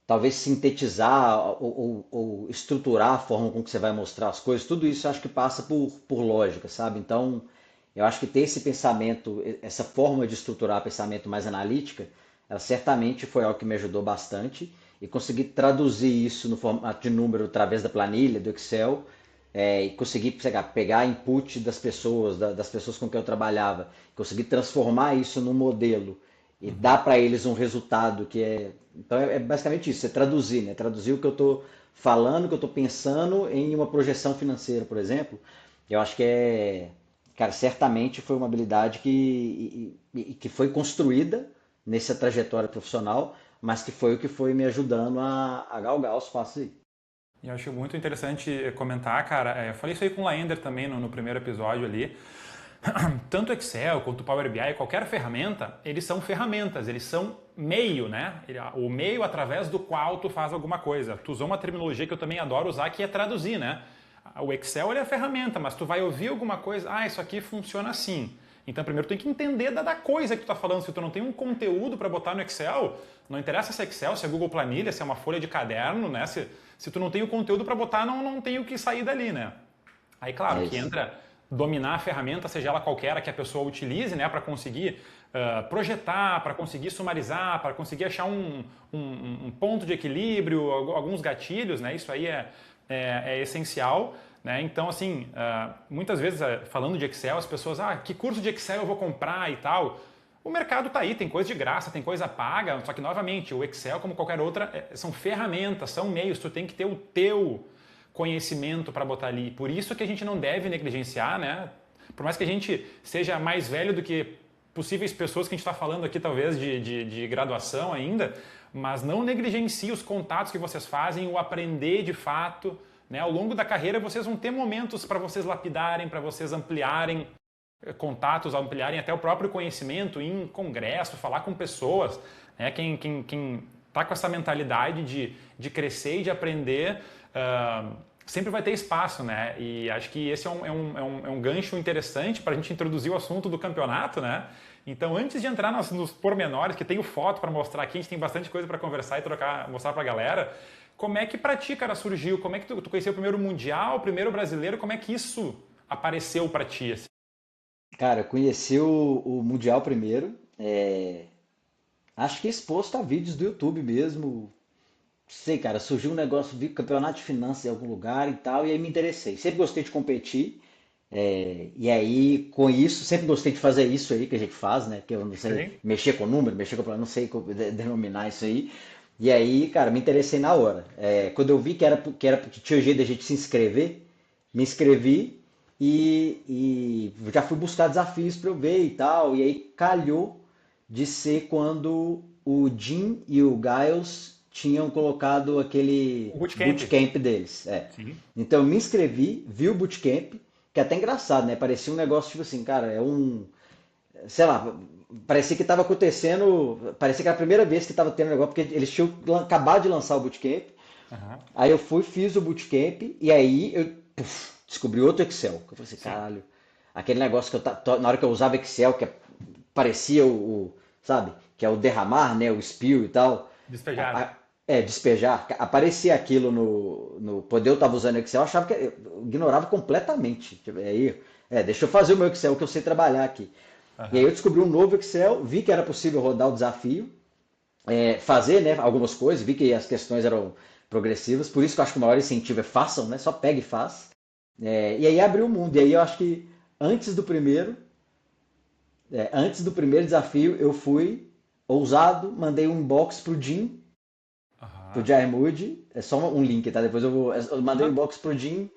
talvez sintetizar ou estruturar a forma com que você vai mostrar as coisas, tudo isso eu acho que passa por lógica, sabe? Então, eu acho que ter esse pensamento, essa forma de estruturar pensamento mais analítica, ela certamente foi algo que me ajudou bastante e conseguir traduzir isso no formato de número através da planilha, do Excel, e conseguir pegar input das pessoas, das pessoas com quem eu trabalhava, conseguir transformar isso num modelo e dar para eles um resultado que é. Então é basicamente isso, é traduzir, né? Traduzir o que eu estou falando, o que eu estou pensando em uma projeção financeira, por exemplo. Eu acho que cara, certamente foi uma habilidade que foi construída nessa trajetória profissional, mas que foi o que foi me ajudando a galgar os passos aí. E eu acho muito interessante comentar, cara. Eu falei isso aí com o Laender também no primeiro episódio ali. Tanto Excel quanto Power BI, qualquer ferramenta, eles são ferramentas, eles são meio, né? O meio através do qual tu faz alguma coisa. Tu usou uma terminologia que eu também adoro usar, que é traduzir, né? O Excel ele é a ferramenta, mas tu vai ouvir alguma coisa, isso aqui funciona assim. Então primeiro tu tem que entender da coisa que tu está falando. Se tu não tem um conteúdo para botar no Excel, não interessa se é Excel, se é Google Planilha, se é uma folha de caderno, né? Se tu não tem o conteúdo para botar, não tem o que sair dali, né? Aí claro É que isso. entra dominar a ferramenta, seja ela qualquer que a pessoa utilize, né, para conseguir projetar, para conseguir sumarizar, para conseguir achar um ponto de equilíbrio, alguns gatilhos, né, isso aí é essencial. Né? Então, assim, muitas vezes, falando de Excel, as pessoas, que curso de Excel eu vou comprar e tal. O mercado está aí, tem coisa de graça, tem coisa paga, só que, novamente, o Excel, como qualquer outra, são ferramentas, são meios, tu tem que ter o teu conhecimento para botar ali. Por isso que a gente não deve negligenciar, né? Por mais que a gente seja mais velho do que possíveis pessoas que a gente está falando aqui, talvez, de graduação ainda, mas não negligencie os contatos que vocês fazem, o aprender de fato. Né? Ao longo da carreira, vocês vão ter momentos para vocês lapidarem, para vocês ampliarem contatos, ampliarem até o próprio conhecimento em congresso, falar com pessoas. Né? Quem está com essa mentalidade de crescer e de aprender, sempre vai ter espaço, né? E acho que esse é um gancho interessante para a gente introduzir o assunto do campeonato, né? Então, antes de entrar nos pormenores, que tenho foto para mostrar aqui, a gente tem bastante coisa para conversar e mostrar para a galera, como é que para ti, cara, surgiu? Como é que tu conheceu o primeiro Mundial, o primeiro brasileiro? Como é que isso apareceu para ti? Assim? Cara, eu conheci o Mundial primeiro, acho que exposto a vídeos do YouTube mesmo. Sei, cara, surgiu um negócio, vi campeonato de finanças em algum lugar e tal, e aí me interessei. Sempre gostei de competir, e aí com isso, sempre gostei de fazer isso aí que a gente faz, né? Que eu não sei, Sim. mexer com número, mexer com, não sei como denominar isso aí. E aí, cara, me interessei na hora. Quando eu vi que tinha jeito da gente se inscrever, me inscrevi e já fui buscar desafios para eu ver e tal. E aí calhou de ser quando o Jim e o Giles tinham colocado aquele O bootcamp. bootcamp deles. Sim. Então eu me inscrevi, vi o bootcamp, que é até engraçado, né? Parecia um negócio tipo assim, cara, sei lá, parecia que estava acontecendo, parecia que era a primeira vez que estava tendo negócio, porque eles tinham acabado de lançar o bootcamp. Uhum. Aí eu fui, fiz o bootcamp, e aí eu descobri outro Excel. Que eu falei assim, Sim. caralho, aquele negócio que na hora que eu usava Excel, que parecia sabe, que é o derramar, né, o spill e tal. Despejar. Despejar. Aparecia aquilo poder eu estava usando Excel, eu achava que eu ignorava completamente. Tipo, aí, deixa eu fazer o meu Excel que eu sei trabalhar aqui. E aí eu Uhum. descobri um novo Excel, vi que era possível rodar o desafio, fazer, né, algumas coisas, vi que as questões eram progressivas, por isso que eu acho que o maior incentivo é façam, né, só pega e faz. E aí abriu o mundo, e aí eu acho que antes do primeiro, antes do primeiro desafio, eu fui ousado, mandei um inbox pro Jim, pro Uhum. Jair Moody, é só um link, tá? Depois eu mandei um Uhum. inbox pro Jim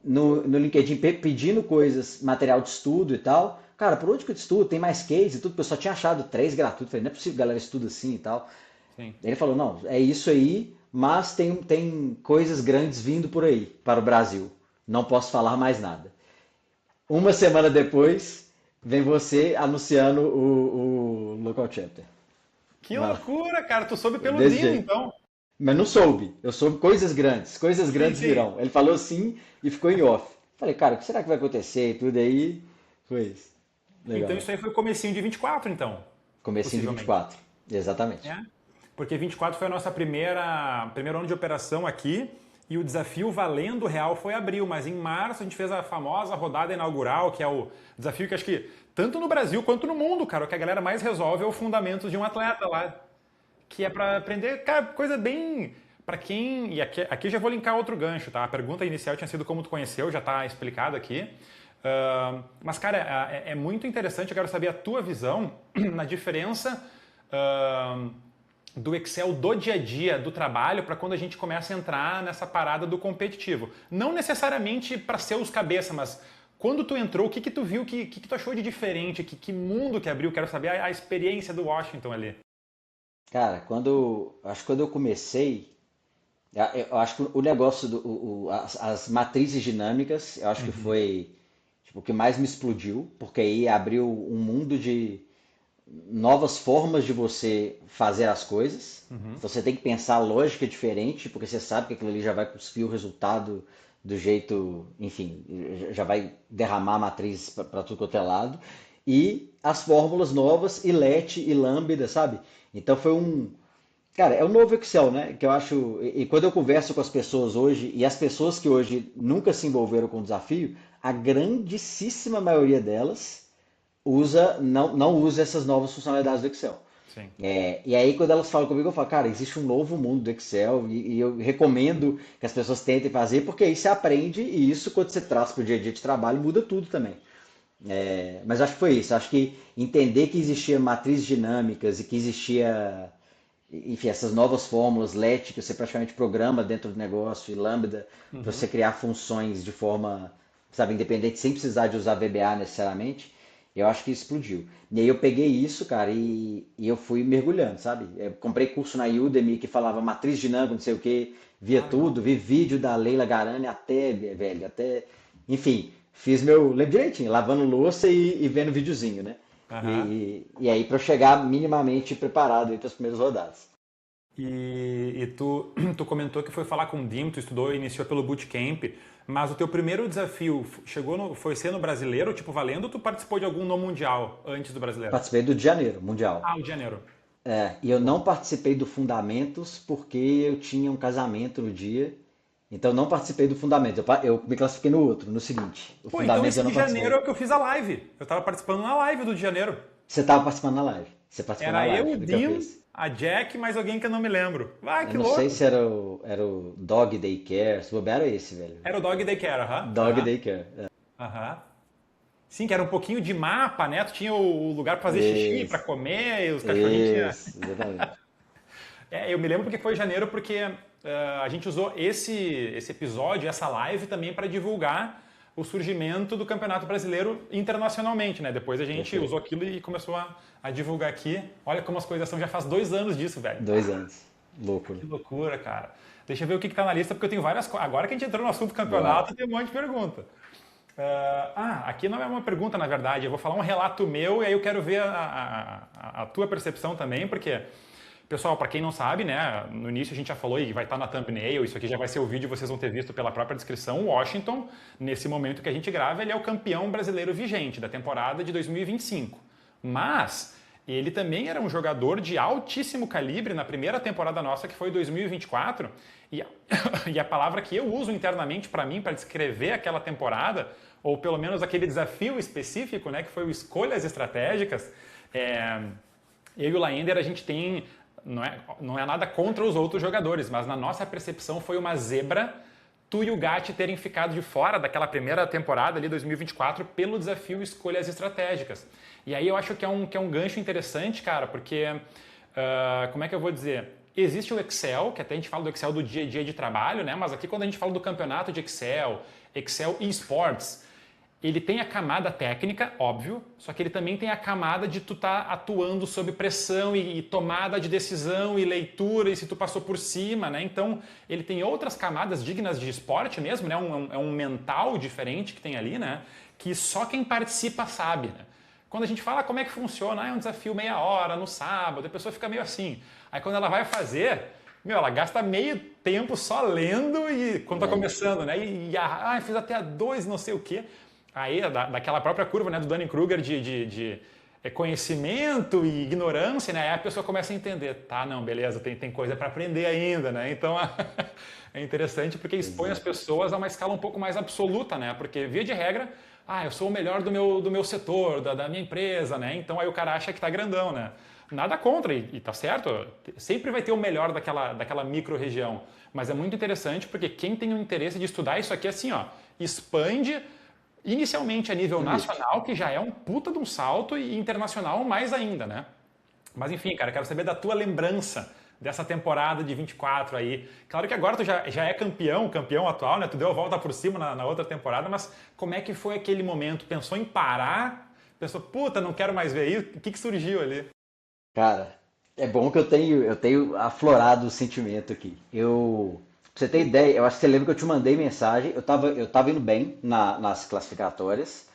no LinkedIn pedindo coisas, material de estudo e tal. Cara, por onde que eu estudo? Tem mais case e tudo, porque eu só tinha achado 3 gratuitos. Falei, não é possível, galera estuda assim e tal. Sim. Ele falou, não, é isso aí, mas tem coisas grandes vindo por aí, para o Brasil. Não posso falar mais nada. Uma semana depois, vem você anunciando o Local Chapter. Que loucura, cara. Tu soube pelo Desse Dino, jeito. então. Mas não soube. Eu soube coisas Sim, grandes sim. virão. Ele falou sim e ficou em off. Falei, cara, o que será que vai acontecer e tudo aí? Foi isso. Então Legal. isso aí foi o comecinho de 24, então. Comecinho de Possivelmente. 24. Exatamente. É. Porque 24 foi a nossa primeiro ano de operação aqui e o desafio valendo real foi abril, mas em março a gente fez a famosa rodada inaugural, que é o desafio que acho que tanto no Brasil quanto no mundo, cara, o que a galera mais resolve é o fundamentos de um atleta lá, que é para aprender, cara, coisa bem para quem, e aqui já vou linkar outro gancho, tá? A pergunta inicial tinha sido como tu conheceu, já tá explicado aqui. Mas, cara, é muito interessante, eu quero saber a tua visão na diferença do Excel do dia a dia, do trabalho, para quando a gente começa a entrar nessa parada do competitivo. Não necessariamente para ser os cabeça, mas quando tu entrou, o que tu viu, o que tu achou de diferente, que mundo que abriu? Quero saber a experiência do Washington ali. Cara, acho que quando eu comecei, eu acho que o negócio, as matrizes dinâmicas, eu acho que Uhum, foi tipo, o que mais me explodiu, porque aí abriu um mundo de novas formas de você fazer as coisas. uhum, Então você tem que pensar a lógica diferente, porque você sabe que aquilo ali já vai cuspir o resultado do jeito, enfim, já vai derramar a matriz para tudo quanto é lado. E as fórmulas novas, e LET e Lambda, sabe? Então foi um. Cara, é o novo Excel, né? Que eu acho. E quando eu converso com as pessoas hoje, e as pessoas que hoje nunca se envolveram com o desafio, a grandíssima maioria delas não usa essas novas funcionalidades do Excel. sim. E aí, quando elas falam comigo, eu falo, cara, existe um novo mundo do Excel e eu recomendo que as pessoas tentem fazer, porque aí você aprende e isso, quando você traz para o dia a dia de trabalho, muda tudo também. Mas acho que foi isso. Acho que entender que existia matrizes dinâmicas e que existia, enfim, essas novas fórmulas, LET, que você praticamente programa dentro do negócio, e Lambda, para você Uhum. criar funções de forma, sabe, independente, sem precisar de usar VBA necessariamente. Eu acho que explodiu. E aí eu peguei isso, cara, e eu fui mergulhando, sabe? Eu comprei curso na Udemy que falava matriz dinâmica, não sei o quê, via Ah, legal. tudo, vi vídeo da Leila Garani até, velho, até. Enfim, fiz meu. Lembro direitinho, lavando louça e vendo videozinho, né? Aham. E aí pra eu chegar minimamente preparado aí para as primeiras rodadas. E tu comentou que foi falar com o Dim, tu estudou e iniciou pelo bootcamp, mas o teu primeiro desafio foi ser no brasileiro, tipo valendo, ou tu participou de algum no mundial antes do brasileiro? Participei do de janeiro, Mundial. Ah, o de janeiro. E eu não participei do Fundamentos porque eu tinha um casamento no dia. Então eu não participei do Fundamentos. Eu me classifiquei no outro, no seguinte. O Pô, então Fundamentos esse eu não de janeiro é participei. o que eu fiz a live. Eu tava participando na live do de janeiro. Você estava participando na live. Você participou na Era eu, live, o foi o que eu Dim, fiz. a Jack, mais alguém que eu não me lembro. Ah, Eu que não sei louco. se era o Dog Daycare. Se bobear era esse, velho. Era o Dog Daycare, aham. Dog Aham. Daycare. Aham. Sim, que era um pouquinho de mapa, né? Tu tinha o lugar pra fazer xixi, pra Isso, comer, e os cachorrinhos tinham. isso, exatamente. Eu me lembro porque foi em janeiro, porque a gente usou esse episódio, essa live também para divulgar o surgimento do Campeonato Brasileiro internacionalmente, né? Depois a gente usou Perfeito. aquilo e começou a divulgar aqui. Olha como as coisas são, já faz 2 anos disso, velho. 2 anos. Louco, né? Que loucura, cara. Deixa eu ver o que tá na lista, porque eu tenho várias coisas. Agora que a gente entrou no assunto Bora. campeonato, tem um monte de pergunta. Aqui não é uma pergunta, na verdade. Eu vou falar um relato meu e aí eu quero ver a tua percepção também, porque, pessoal, para quem não sabe, né, no início a gente já falou e vai estar na thumbnail, isso aqui já vai ser o vídeo, vocês vão ter visto pela própria descrição. O Washington, nesse momento que a gente grava, ele é o campeão brasileiro vigente da temporada de 2025. Mas ele também era um jogador de altíssimo calibre na primeira temporada nossa, que foi 2024. E a, e a palavra que eu uso internamente para mim, para descrever aquela temporada, ou pelo menos aquele desafio específico, né, que foi o escolhas estratégicas, eu e o Laender, a gente tem. Não é nada contra os outros jogadores, mas na nossa percepção foi uma zebra tu e o Gatti terem ficado de fora daquela primeira temporada ali, 2024, pelo desafio escolhas estratégicas. E aí eu acho que é um gancho interessante, cara, porque, como é que eu vou dizer? Existe o Excel, que até a gente fala do Excel do dia a dia de trabalho, né? Mas aqui quando a gente fala do campeonato de Excel, Excel eSports, ele tem a camada técnica, óbvio, só que ele também tem a camada de tu estar atuando sob pressão e tomada de decisão e leitura e se tu passou por cima, né? Então ele tem outras camadas dignas de esporte mesmo, né? É um mental diferente que tem ali, né? Que só quem participa sabe, né? Quando a gente fala como é que funciona, é um desafio meia hora no sábado, a pessoa fica meio assim. Aí quando ela vai fazer, ela gasta meio tempo só lendo e quando tá É, começando, né? Fiz até a 2, não sei o quê. Aí, daquela própria curva, né, do Dunning-Kruger de conhecimento e ignorância, né? Aí a pessoa começa a entender, tá, não, beleza, tem coisa para aprender ainda, né? Então é interessante porque expõe as exato. pessoas a uma escala um pouco mais absoluta, né? Porque, via de regra, eu sou o melhor do meu setor, da minha empresa, né? Então aí o cara acha que tá grandão, né? Nada contra, e tá certo, sempre vai ter o melhor daquela micro-região. Mas é muito interessante porque quem tem o interesse de estudar isso aqui, assim, ó, expande inicialmente a nível Isso. nacional, que já é um puta de um salto, e internacional mais ainda, né? Mas enfim, cara, quero saber da tua lembrança dessa temporada de 24 aí. Claro que agora tu já é campeão atual, né? Tu deu a volta por cima na outra temporada, mas como é que foi aquele momento? Pensou em parar? Pensou, puta, não quero mais ver isso? O que surgiu ali? Cara, é bom que eu tenho aflorado o sentimento aqui. Pra você ter ideia, eu acho que você lembra que eu te mandei mensagem, eu tava indo bem nas classificatórias,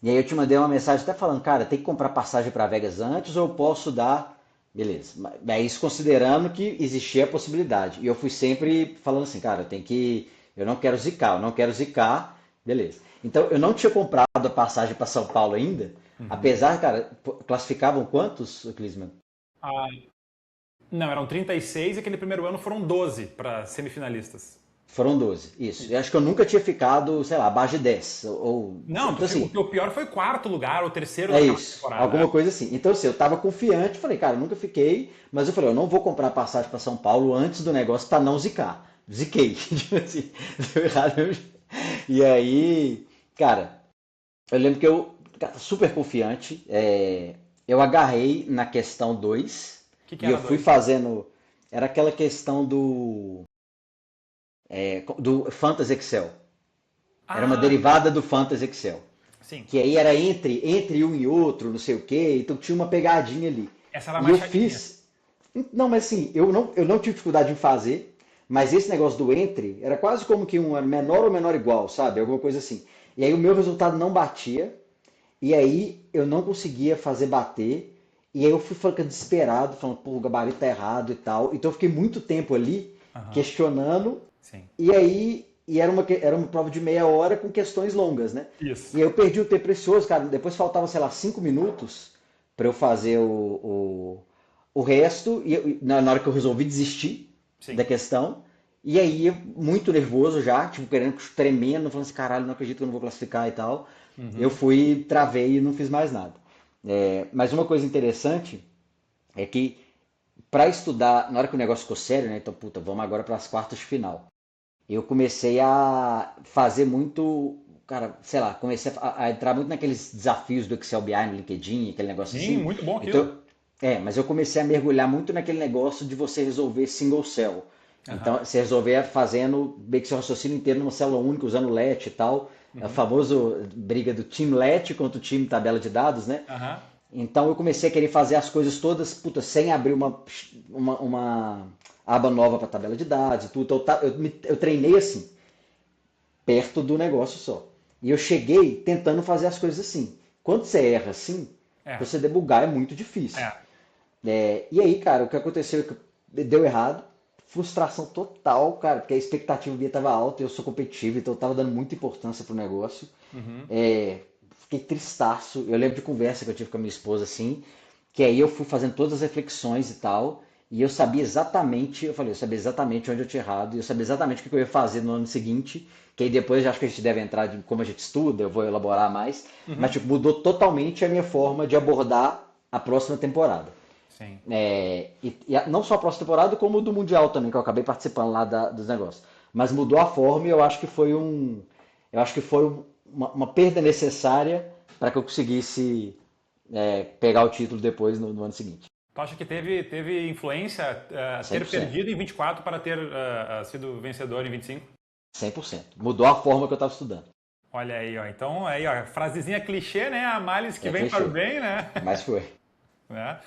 e aí eu te mandei uma mensagem até falando, cara, tem que comprar passagem para Vegas antes ou eu posso dar. Beleza, mas isso considerando que existia a possibilidade. E eu fui sempre falando assim, cara, eu não quero zicar, beleza. Então eu não tinha comprado a passagem para São Paulo ainda, Uhum. apesar, cara, classificavam quantos, Clisman? Ah, não, eram 36 e aquele primeiro ano foram 12 para semifinalistas. Foram 12, isso. Eu Isso. acho que eu nunca tinha ficado, sei lá, abaixo de 10. Não, Então, o assim, teu pior foi quarto lugar, ou terceiro é naquela isso. temporada. Alguma coisa assim. Então, assim, eu tava confiante, falei, cara, eu nunca fiquei, mas eu falei, eu não vou comprar passagem para São Paulo antes do negócio para não zicar. Ziquei. Tipo assim, deu errado mesmo. E aí, cara, eu lembro que eu, cara, super confiante, eu agarrei na questão 2 O que e eu era fui dois? fazendo. Era aquela questão do Fantasy Excel. Era uma Ah, derivada do Fantasy Excel. Sim. que aí era entre um e outro, não sei o quê, então tinha uma pegadinha ali. Essa era a E eu mais chatinha. fiz. Não, mas assim, eu não tive dificuldade em fazer, mas esse negócio do entre era quase como que um era menor ou menor igual, sabe? Alguma coisa assim. E aí o meu resultado não batia, e aí eu não conseguia fazer bater, e aí eu fui ficando desesperado, falando, pô, o gabarito tá errado e tal. Então eu fiquei muito tempo ali Aham. questionando, Sim. e aí era uma prova de meia hora com questões longas, né? Isso. E aí eu perdi o tempo precioso, cara. Depois faltava, sei lá, 5 minutos para eu fazer o resto, e na hora que eu resolvi desistir da Sim. questão. E aí, muito nervoso já, tipo, querendo, tremendo, falando assim, caralho, não acredito que eu não vou classificar e tal. Eu Uhum. fui, travei e não fiz mais nada. Mas uma coisa interessante é que para estudar, na hora que o negócio ficou sério, né? Então, puta, vamos agora para as quartas de final. Eu comecei a fazer muito, cara, sei lá, comecei a entrar muito naqueles desafios do Excel BI no LinkedIn, aquele negócio Sim, assim. muito bom aquilo. Então, mas eu comecei a mergulhar muito naquele negócio de você resolver single cell. Então, Aham. você resolver fazendo meio que seu raciocínio inteiro numa célula única, usando LET e tal. É o Uhum. famoso briga do time LET contra o time tabela de dados, né? Aham. Então eu comecei a querer fazer as coisas todas, puta, sem abrir uma aba nova para tabela de dados e tudo. Então, eu treinei assim, perto do negócio só. E eu cheguei tentando fazer as coisas assim. Quando você erra assim, É. você debugar é muito difícil. É. E aí, cara, o que aconteceu é que deu errado. Frustração total, cara, porque a expectativa minha estava alta, eu sou competitivo, então eu tava dando muita importância pro negócio. Uhum. Fiquei tristaço. Eu lembro de conversa que eu tive com a minha esposa assim, que aí eu fui fazendo todas as reflexões e tal, e eu sabia exatamente onde eu tinha errado, e eu sabia exatamente o que eu ia fazer no ano seguinte, que aí depois eu acho que a gente deve entrar de como a gente estuda, eu vou elaborar mais, mas Uhum. tipo, mudou totalmente a minha forma de abordar a próxima temporada. Sim. Não só a próxima temporada, como do Mundial também, que eu acabei participando lá dos negócios. Mas mudou a forma e eu acho que foi uma perda necessária para que eu conseguisse pegar o título depois no ano seguinte. Tu acha que teve influência cem ter por cento perdido em 24 para ter sido vencedor em 25? 100%. Mudou a forma que eu estava estudando. Olha aí, ó. Então, aí, ó, frasezinha clichê, né? A males que É vem para o clichê, bem, né? mas foi. Né?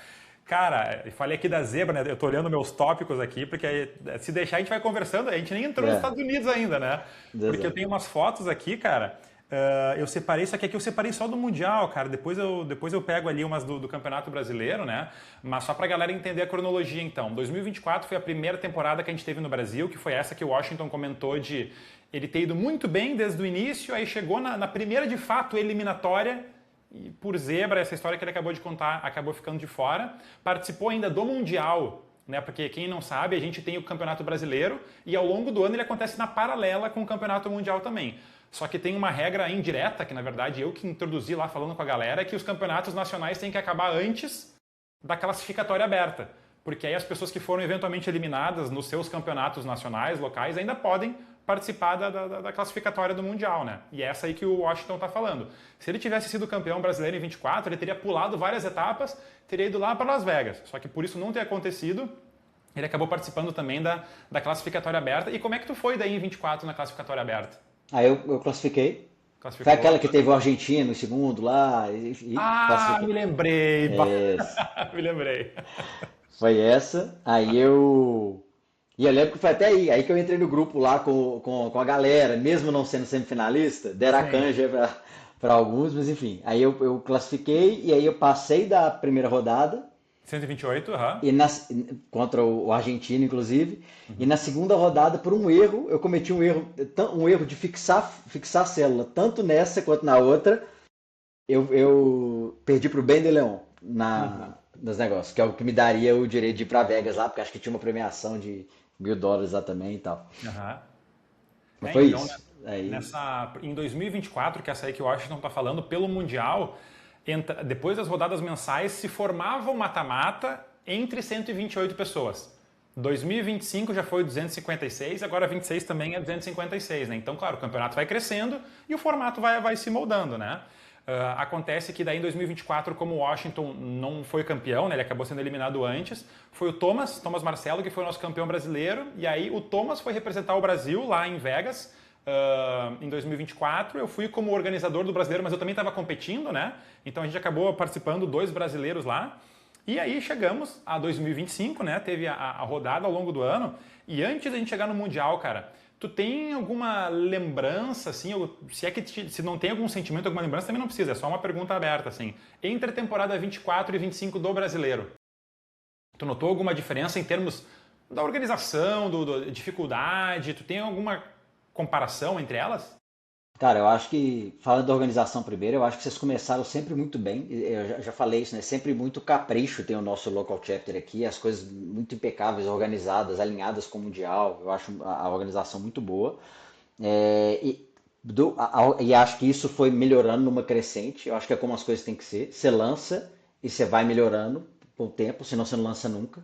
Cara, eu falei aqui da zebra, né? Eu tô olhando meus tópicos aqui, porque se deixar a gente vai conversando. A gente nem entrou nos É, Estados Unidos ainda, né? Porque eu exato. tenho umas fotos aqui, cara. Eu separei, isso aqui eu separei só do Mundial, cara. Depois eu pego ali umas do Campeonato Brasileiro, né? Mas só pra galera entender a cronologia, então. 2024 foi a primeira temporada que a gente teve no Brasil, que foi essa que o Washington comentou de ele ter ido muito bem desde o início, aí chegou na primeira, de fato, eliminatória, e por zebra, essa história que ele acabou de contar acabou ficando de fora. Participou ainda do Mundial, né? Porque quem não sabe, a gente tem o Campeonato Brasileiro e ao longo do ano ele acontece na paralela com o Campeonato Mundial também. Só que tem uma regra indireta, que na verdade eu que introduzi lá falando com a galera, que os campeonatos nacionais têm que acabar antes da classificatória aberta. Porque aí as pessoas que foram eventualmente eliminadas nos seus campeonatos nacionais, locais, ainda podem participar da classificatória do Mundial, né? E é essa aí que o Washington está falando. Se ele tivesse sido campeão brasileiro em 24, ele teria pulado várias etapas, teria ido lá para Las Vegas. Só que por isso não ter acontecido, ele acabou participando também da classificatória aberta. E como é que tu foi daí em 24 na classificatória aberta? Aí eu classifiquei. Foi Classificou? aquela que teve o argentino em segundo lá e Ah, me classifiquei. lembrei! Essa. Me lembrei. Foi essa. Aí eu. E eu lembro que foi até aí que eu entrei no grupo lá com a galera, mesmo não sendo semifinalista, deram a Sim. canja para alguns, mas enfim. Aí eu classifiquei e aí eu passei da primeira rodada 128, aham. e contra o argentino, inclusive. E Uhum. na segunda rodada, por um erro, eu cometi um erro de fixar a célula, tanto nessa quanto na outra. Eu perdi pro Ben de Leon Uhum. nos negócios, que é o que me daria o direito de ir pra Vegas lá, porque acho que tinha uma premiação de US$ 1.000 lá também e tal. Aham. Mas foi Então, né, isso. Aí, em 2024, que é essa aí que o Washington está falando, pelo Mundial, depois das rodadas mensais, se formava um mata-mata entre 128 pessoas. 2025 já foi 256, agora 26 também é 256, né? Então, claro, o campeonato vai crescendo e o formato vai se moldando, né? Acontece que daí em 2024, como o Washington não foi campeão, né, ele acabou sendo eliminado antes, foi o Thomas Marcelo, que foi o nosso campeão brasileiro, e aí o Thomas foi representar o Brasil lá em Vegas, em 2024. Eu fui como organizador do brasileiro, mas eu também estava competindo, né? Então a gente acabou participando 2 brasileiros lá. E aí chegamos a 2025, né? Teve a rodada ao longo do ano. E antes da gente chegar no Mundial, cara, tu tem alguma lembrança, assim, se é que se não tem algum sentimento, alguma lembrança, também não precisa, é só uma pergunta aberta, assim. Entre a temporada 24 e 25 do brasileiro, tu notou alguma diferença em termos da organização, da dificuldade? Tu tem alguma comparação entre elas? Cara, eu acho que, falando da organização primeiro, eu acho que vocês começaram sempre muito bem. Eu já falei isso, né? Sempre muito capricho tem o nosso local chapter aqui, as coisas muito impecáveis, organizadas, alinhadas com o Mundial. Eu acho a organização muito boa. E acho que isso foi melhorando numa crescente. Eu acho que é como as coisas têm que ser. Você lança e você vai melhorando com o tempo, senão você não lança nunca.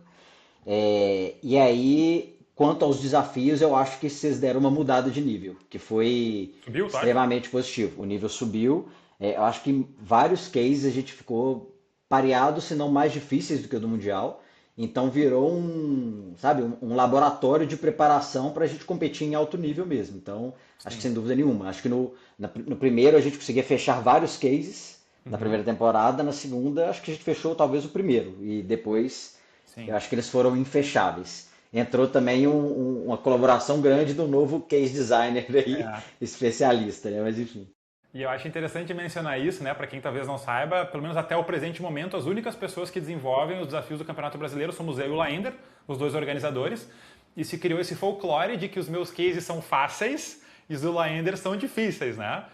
E aí, quanto aos desafios, eu acho que vocês deram uma mudada de nível, que foi Subiu, tu acha? extremamente positivo. O nível subiu. Eu acho que em vários cases a gente ficou pareado, se não mais difíceis do que o do Mundial. Então virou sabe, um laboratório de preparação para a gente competir em alto nível mesmo. Então, acho que Sim. sem dúvida nenhuma. Acho que no primeiro a gente conseguia fechar vários cases na Uhum. primeira temporada, na segunda acho que a gente fechou talvez o primeiro. E depois eu Sim. acho que eles foram infecháveis. Entrou também uma colaboração grande do novo case designer aí, É. especialista, né? Mas enfim. E eu acho interessante mencionar isso, né? Para quem talvez não saiba, pelo menos até o presente momento, as únicas pessoas que desenvolvem os desafios do Campeonato Brasileiro somos eu e o Laender, os 2 organizadores. E se criou esse folclore de que os meus cases são fáceis e os do Laender são difíceis, né?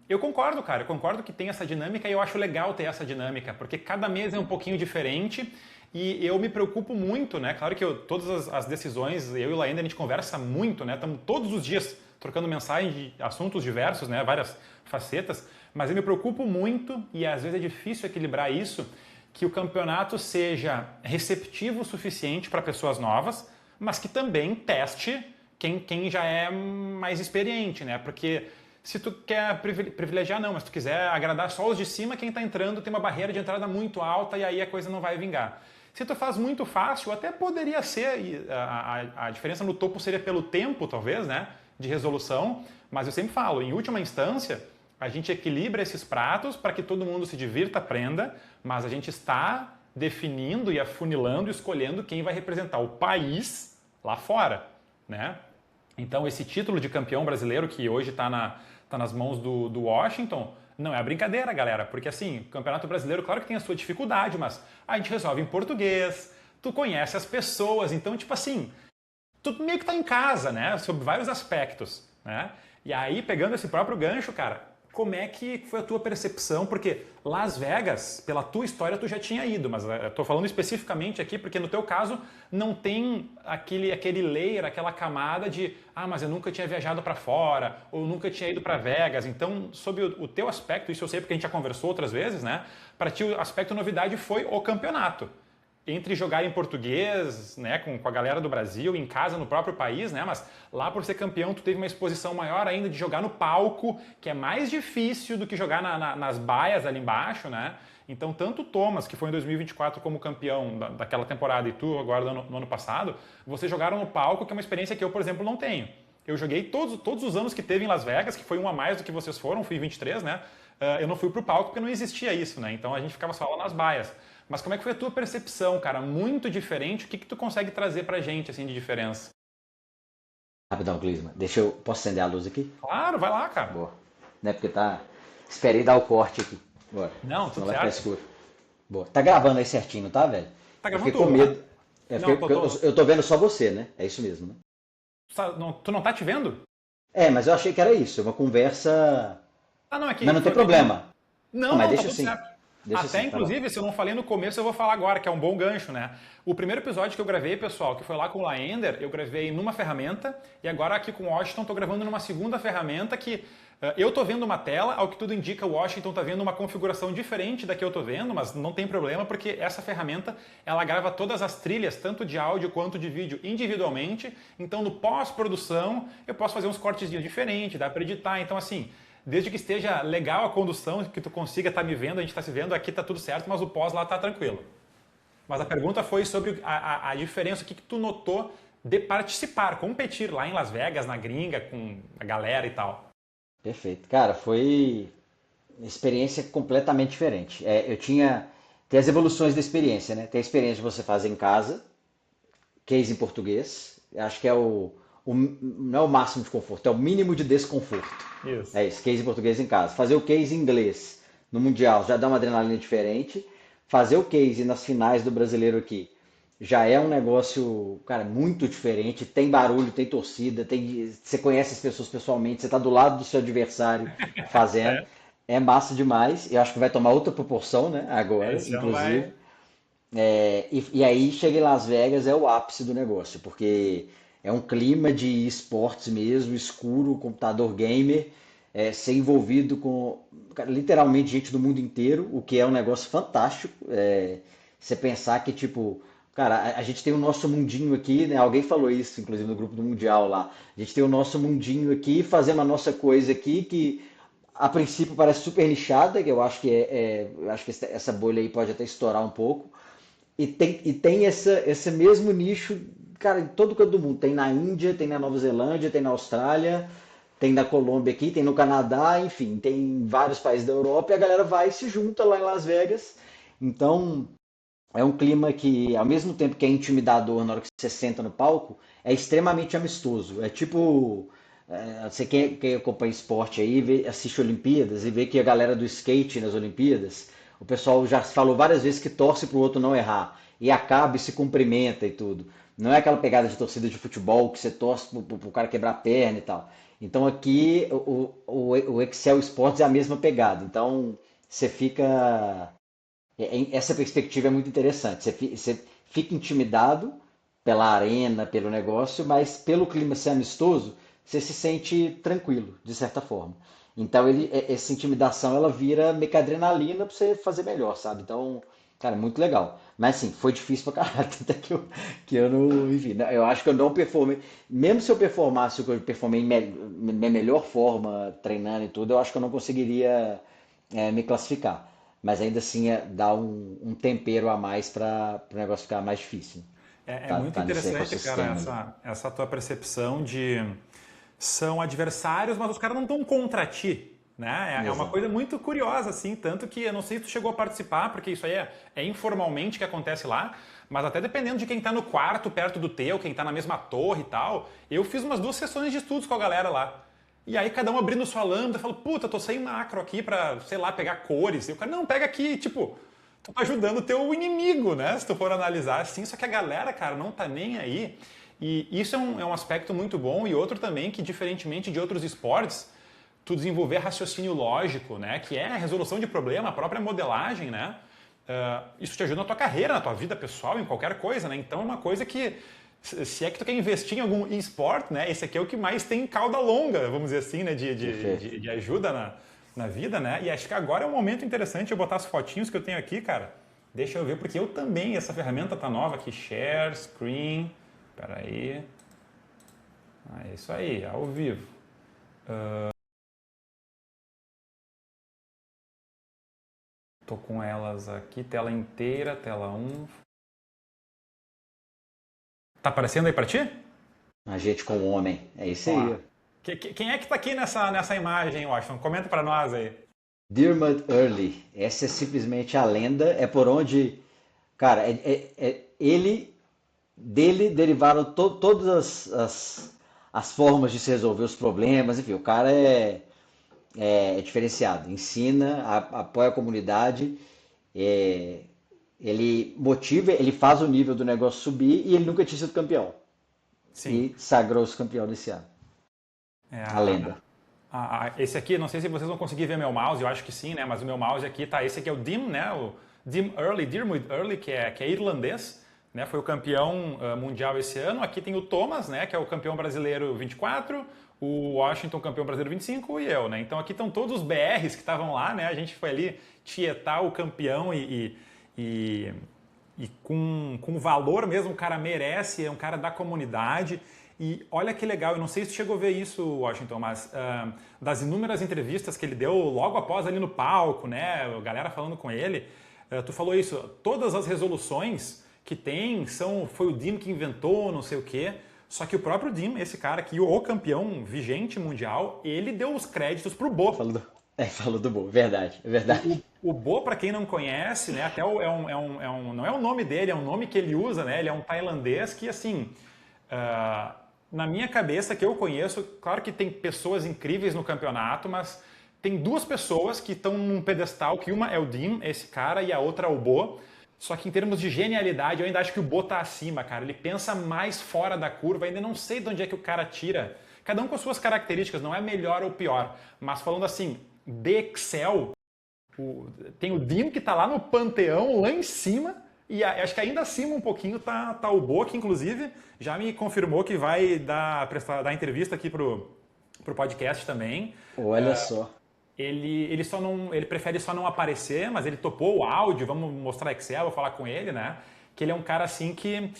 Eu concordo, cara. Eu concordo que tem essa dinâmica e eu acho legal ter essa dinâmica, porque cada mês é um pouquinho diferente e eu me preocupo muito, né? Claro que todas as decisões, eu e o Laender, a gente conversa muito, né? Estamos todos os dias trocando mensagens de assuntos diversos, né? Várias facetas, mas eu me preocupo muito e às vezes é difícil equilibrar isso, que o campeonato seja receptivo o suficiente para pessoas novas, mas que também teste quem já é mais experiente, né? Porque se tu quer privilegiar, não, mas se tu quiser agradar só os de cima, quem está entrando tem uma barreira de entrada muito alta e aí a coisa não vai vingar. Se tu faz muito fácil, até poderia ser, a diferença no topo seria pelo tempo, talvez, né, de resolução, mas eu sempre falo, em última instância, a gente equilibra esses pratos para que todo mundo se divirta, aprenda, mas a gente está definindo e afunilando, escolhendo quem vai representar o país lá fora, né? Então, esse título de campeão brasileiro, que hoje está nas mãos do Washington, não é brincadeira, galera. Porque, assim, o Campeonato Brasileiro, claro que tem a sua dificuldade, mas a gente resolve em português, tu conhece as pessoas, então, tipo assim, tu meio que tá em casa, né? Sobre vários aspectos, né? E aí, pegando esse próprio gancho, cara, como é que foi a tua percepção? Porque Las Vegas, pela tua história, tu já tinha ido, mas eu tô falando especificamente aqui porque no teu caso não tem aquele layer, aquela camada de mas eu nunca tinha viajado para fora, ou nunca tinha ido para Vegas. Então, sob o teu aspecto, isso eu sei porque a gente já conversou outras vezes, né? Para ti o aspecto novidade foi o campeonato entre jogar em português, né, com a galera do Brasil, em casa, no próprio país, né, mas lá por ser campeão tu teve uma exposição maior ainda de jogar no palco, que é mais difícil do que jogar nas baias ali embaixo, né, então tanto o Thomas, que foi em 2024 como campeão daquela temporada, e tu agora no ano passado, vocês jogaram no palco, que é uma experiência que eu, por exemplo, não tenho. Eu joguei todos os anos que teve em Las Vegas, que foi um a mais do que vocês foram, fui 23, né, eu não fui pro palco porque não existia isso, né, então a gente ficava só lá nas baias. Mas como é que foi a tua percepção, cara? Muito diferente. O que tu consegue trazer pra gente, assim, de diferença? Rapidão, Clisma. Posso acender a luz aqui? Claro, vai lá, cara. Boa. Né, porque tá. Esperei dar o corte aqui. Bora. Não, Senão tudo vai ficar certo. escuro. Boa. Tá gravando aí certinho, não tá, velho? Tá Eu gravando fiquei com tu? medo. Não, Porque eu tô vendo só você, né? É isso mesmo, né? tu não tá te vendo? Mas eu achei que era isso. É uma conversa. Ah, não, Mas aqui. não tem problema. Não, Não, mas não, tá deixa tudo assim. certo. Deixa Até, assim, tá bom. inclusive, se eu não falei no começo, eu vou falar agora, que é um bom gancho, né? O primeiro episódio que eu gravei, pessoal, que foi lá com o Laender, eu gravei numa ferramenta, e agora aqui com o Washington, tô gravando numa segunda ferramenta que eu tô vendo uma tela, ao que tudo indica, o Washington tá vendo uma configuração diferente da que eu tô vendo, mas não tem problema, porque essa ferramenta, ela grava todas as trilhas, tanto de áudio quanto de vídeo, individualmente, então no pós-produção, eu posso fazer uns cortes diferentes, dá para editar, então assim... Desde que esteja legal a condução, que tu consiga estar me vendo, a gente está se vendo, aqui está tudo certo, mas o pós lá está tranquilo. Mas a pergunta foi sobre a diferença, o que tu notou de participar, competir lá em Las Vegas, na gringa, com a galera e tal. Perfeito. Cara, foi uma experiência completamente diferente. Tem as evoluções da experiência, né? Tem a experiência de você fazer em casa, case em português. Acho que não é o máximo de conforto, é o mínimo de desconforto. Isso. É isso, case em português em casa. Fazer o case em inglês no Mundial já dá uma adrenalina diferente. Fazer o case nas finais do brasileiro aqui já é um negócio, cara, muito diferente. Tem barulho, tem torcida, você conhece as pessoas pessoalmente, você está do lado do seu adversário fazendo. É, É massa demais. Eu acho que vai tomar outra proporção, né? Agora, esse ano inclusive. vai. E aí chega em Las Vegas é o ápice do negócio, porque é um clima de esportes mesmo, escuro, computador gamer, ser envolvido com cara, literalmente gente do mundo inteiro, o que é um negócio fantástico. Você pensar que, tipo, cara, a gente tem o nosso mundinho aqui, né? Alguém falou isso, inclusive, no grupo do Mundial lá. A gente tem o nosso mundinho aqui, fazendo a nossa coisa aqui, que a princípio parece super nichada, que eu acho que essa bolha aí pode até estourar um pouco. E tem esse mesmo nicho, cara, em todo canto do mundo. Tem na Índia, tem na Nova Zelândia, tem na Austrália, tem na Colômbia aqui, tem no Canadá, enfim, tem em vários países da Europa e a galera vai e se junta lá em Las Vegas. Então, é um clima que, ao mesmo tempo que é intimidador na hora que você senta no palco, é extremamente amistoso. É tipo, você quem acompanha esporte aí, assiste Olimpíadas e vê que a galera do skate nas Olimpíadas, o pessoal já falou várias vezes que torce pro outro não errar. E acaba e se cumprimenta e tudo. Não é aquela pegada de torcida de futebol que você torce pro cara quebrar a perna e tal. Então aqui o Excel Sports é a mesma pegada. Então você fica essa perspectiva é muito interessante. Você fica intimidado pela arena, pelo negócio, mas pelo clima ser amistoso, você se sente tranquilo, de certa forma. Então, essa intimidação ela vira meio que adrenalina para você fazer melhor, sabe? Então, cara, muito legal. Mas assim, foi difícil pra caralho, até que eu não, enfim, eu acho que eu não performei. Mesmo se eu performasse o que eu performei minha melhor forma, treinando e tudo, eu acho que eu não conseguiria me classificar. Mas ainda assim dá um tempero a mais para o negócio ficar mais difícil. É muito Tá nesse interessante, cara, ecossistema ali. essa tua percepção de são adversários, mas os caras não estão contra ti, né? É uma Exato. coisa muito curiosa, assim, tanto que eu não sei se tu chegou a participar, porque isso aí é informalmente que acontece lá, mas até dependendo de quem tá no quarto perto do teu, quem tá na mesma torre e tal, eu fiz umas 2 sessões de estudos com a galera lá. E aí cada um abrindo sua lâmpada, falou, puta, tô sem macro aqui pra, sei lá, pegar cores. E o cara, não, pega aqui, tipo, tu tá ajudando o teu inimigo, né? Se tu for analisar assim, só que a galera, cara, não tá nem aí. E isso é um aspecto muito bom. E outro também que, diferentemente de outros esportes, tu desenvolver raciocínio lógico, né? Que é a resolução de problema, a própria modelagem, né? Isso te ajuda na tua carreira, na tua vida pessoal, em qualquer coisa, né? Então é uma coisa que, se é que tu quer investir em algum esporte, né? Esse aqui é o que mais tem cauda longa, vamos dizer assim, né? De, de, Perfeito. de, de ajuda na vida, né? E acho que agora é um momento interessante de eu botar as fotinhos que eu tenho aqui, cara. Deixa eu ver, porque eu também, essa ferramenta tá nova aqui, Share, Screen, peraí. É isso aí, ao vivo. Tô com elas aqui, tela inteira, tela 1. Tá aparecendo aí pra ti? A gente com o homem. É isso Ó, aí. Ó. quem é que tá aqui nessa imagem, Washington? Comenta pra nós aí. Dermot Early. Essa é simplesmente a lenda. É por onde, cara, dele derivaram todas as formas de se resolver os problemas. Enfim, o cara é diferenciado. Ensina, apoia a comunidade. é, Ele motiva, ele faz o nível do negócio subir e ele nunca tinha sido campeão. Sim. E sagrou-se campeão desse ano. É A lenda. esse aqui, não sei se vocês vão conseguir ver meu mouse, eu acho que sim, né? Mas o meu mouse aqui tá. Esse aqui é o Dim, né? O Dim Early, Dermot Early, que é irlandês, né? Foi o campeão mundial esse ano. Aqui tem o Thomas, né? Que é o campeão brasileiro 24, o Washington, campeão brasileiro 25 e eu, né? Então aqui estão todos os BRs que estavam lá, né? A gente foi ali tietar o campeão e com valor mesmo, o cara merece, é um cara da comunidade. E olha que legal, eu não sei se tu chegou a ver isso, Washington, mas das inúmeras entrevistas que ele deu logo após ali no palco, né, a galera falando com ele, tu falou isso, todas as resoluções que tem foi o Dim que inventou, não sei o quê, Só que o próprio Dim, esse cara aqui, o campeão vigente mundial, ele deu os créditos pro Bo. Falou do Bo, verdade, é verdade. O Bo, para quem não conhece, né, até não é o nome dele, é um nome que ele usa, né? Ele é um tailandês que, assim, na minha cabeça, que eu conheço, claro que tem pessoas incríveis no campeonato, mas tem duas pessoas que estão num pedestal, que uma é o Dim, esse cara, e a outra é o Bo. Só que em termos de genialidade, eu ainda acho que o Bo tá acima, cara. Ele pensa mais fora da curva, ainda não sei de onde é que o cara tira. Cada um com suas características, não é melhor ou pior. Mas falando assim, de Excel, tem o Dim que tá lá no panteão, lá em cima, e acho que ainda acima um pouquinho tá o Bo, que inclusive já me confirmou que vai dar entrevista aqui pro podcast também. Olha só. Ele prefere só não aparecer, mas ele topou o áudio, vamos mostrar Excel, vou falar com ele, né? Que ele é um cara assim que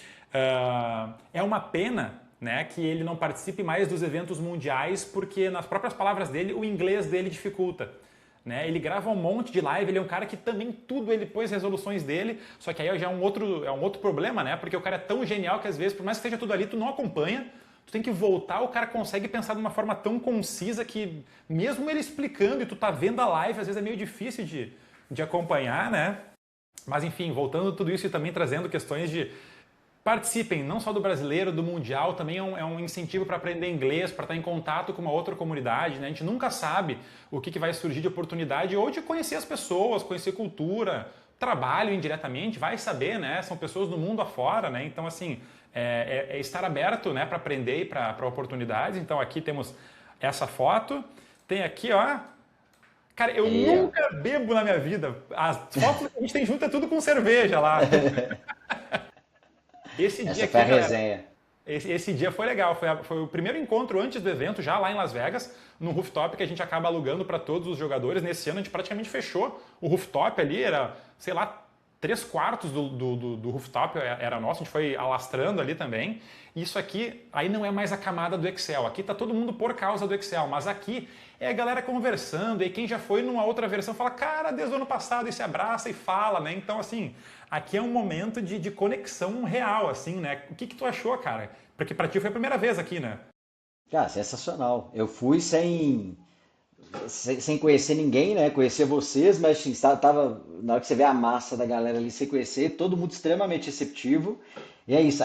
é uma pena, né, que ele não participe mais dos eventos mundiais, porque nas próprias palavras dele, o inglês dele dificulta. Né? Ele grava um monte de live, ele é um cara que também tudo ele pôs resoluções dele, só que aí já é um outro problema, né? Porque o cara é tão genial que às vezes, por mais que esteja tudo ali, tu não acompanha, tu tem que voltar, o cara consegue pensar de uma forma tão concisa que mesmo ele explicando e tu tá vendo a live, às vezes é meio difícil de acompanhar, né? Mas enfim, voltando tudo isso e também trazendo questões de participem, não só do brasileiro, do mundial, também é um incentivo para aprender inglês, para estar em contato com uma outra comunidade, né? A gente nunca sabe o que vai surgir de oportunidade ou de conhecer as pessoas, conhecer cultura, trabalho indiretamente, vai saber, né? São pessoas do mundo afora, né? Então, assim, é estar aberto, né, para aprender e para oportunidades. Então, aqui temos essa foto. Tem aqui, ó. Cara, eu nunca bebo na minha vida. As fotos que a gente tem junto é tudo com cerveja lá. Essa foi a resenha. Esse dia foi legal, foi o primeiro encontro antes do evento, já lá em Las Vegas, no rooftop que a gente acaba alugando para todos os jogadores. Nesse ano a gente praticamente fechou o rooftop ali, era, sei lá, 3/4 do rooftop era nosso, a gente foi alastrando ali também. Isso aqui, aí não é mais a camada do Excel, aqui tá todo mundo por causa do Excel, mas aqui é a galera conversando, e quem já foi numa outra versão fala, cara, desde o ano passado, e se abraça e fala, né? Então, assim, aqui é um momento de conexão real, assim, né? O que tu achou, cara? Porque pra ti foi a primeira vez aqui, né? Cara, sensacional. Eu fui sem conhecer ninguém, né? Conhecer vocês, mas assim, tava, na hora que você vê a massa da galera ali sem conhecer, todo mundo extremamente receptivo. E é isso,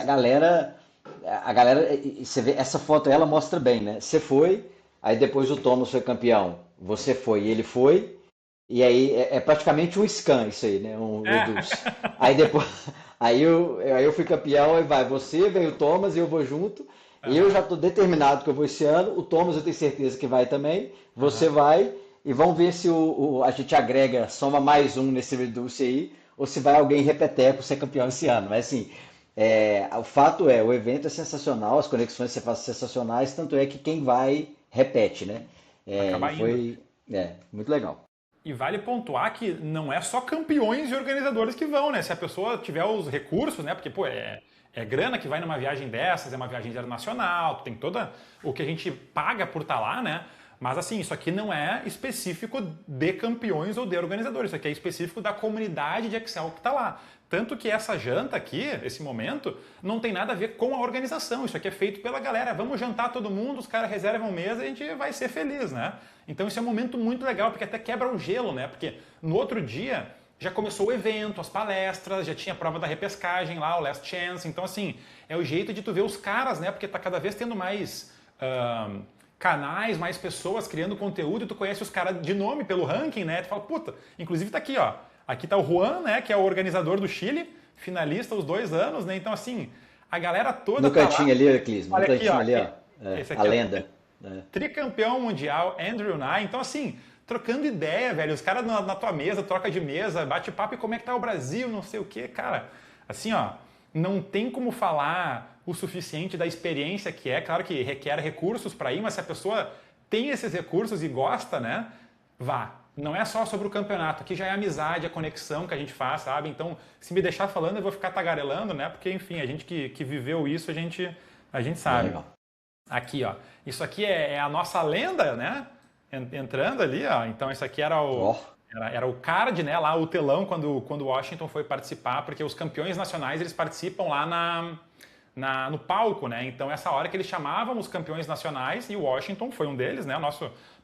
você vê, essa foto ela mostra bem, né? Você foi, aí depois o Thomas foi campeão, você foi e ele foi, e aí é praticamente um scan isso aí, né? Um reduce. Aí depois, aí eu fui campeão, aí vai você, vem o Thomas e eu vou junto. Eu já estou determinado que eu vou esse ano. O Thomas eu tenho certeza que vai também. Você vai. E vamos ver se a gente agrega, soma mais um nesse reduce aí. Ou se vai alguém repeteco ser campeão esse ano. Mas assim, o fato é, o evento é sensacional. As conexões que você faz são sensacionais. Tanto é que quem vai, repete, né? Acaba Foi muito legal. E vale pontuar que não é só campeões e organizadores que vão, né? Se a pessoa tiver os recursos, né? Porque, pô, é grana que vai numa viagem dessas, é uma viagem internacional, tem toda o que a gente paga por estar lá, né? Mas assim, isso aqui não é específico de campeões ou de organizadores, isso aqui é específico da comunidade de Excel que está lá. Tanto que essa janta aqui, esse momento, não tem nada a ver com a organização, isso aqui é feito pela galera. Vamos jantar todo mundo, os caras reservam mesa e a gente vai ser feliz, né? Então isso é um momento muito legal, porque até quebra o gelo, né? Porque no outro dia já começou o evento, as palestras, já tinha a prova da repescagem lá, o Last Chance. Então, assim, é o jeito de tu ver os caras, né? Porque tá cada vez tendo mais canais, mais pessoas criando conteúdo e tu conhece os caras de nome pelo ranking, né? Tu fala, puta, inclusive tá aqui, ó. Aqui tá o Juan, né? Que é o organizador do Chile, finalista os 2 anos, né? Então, assim, a galera toda no cantinho ali, Euclides, no cantinho ali, ó. A lenda. Tricampeão mundial, Andrew Nye. Então, assim, trocando ideia, velho. Os caras na tua mesa, troca de mesa, bate papo e como é que tá o Brasil, não sei o quê. Cara, assim, ó, não tem como falar o suficiente da experiência que é. Claro que requer recursos para ir, mas se a pessoa tem esses recursos e gosta, né, vá. Não é só sobre o campeonato, aqui já é a amizade, a conexão que a gente faz, sabe? Então, se me deixar falando, eu vou ficar tagarelando, né? Porque, enfim, a gente que viveu isso, a gente sabe. Legal. Aqui, ó. Isso aqui é a nossa lenda, né? Entrando ali, ó. Então, isso aqui era o card, né? Lá, o telão, quando o Washington foi participar, porque os campeões nacionais, eles participam lá no palco, né? Então essa hora que eles chamavam os campeões nacionais e o Washington foi um deles, né? O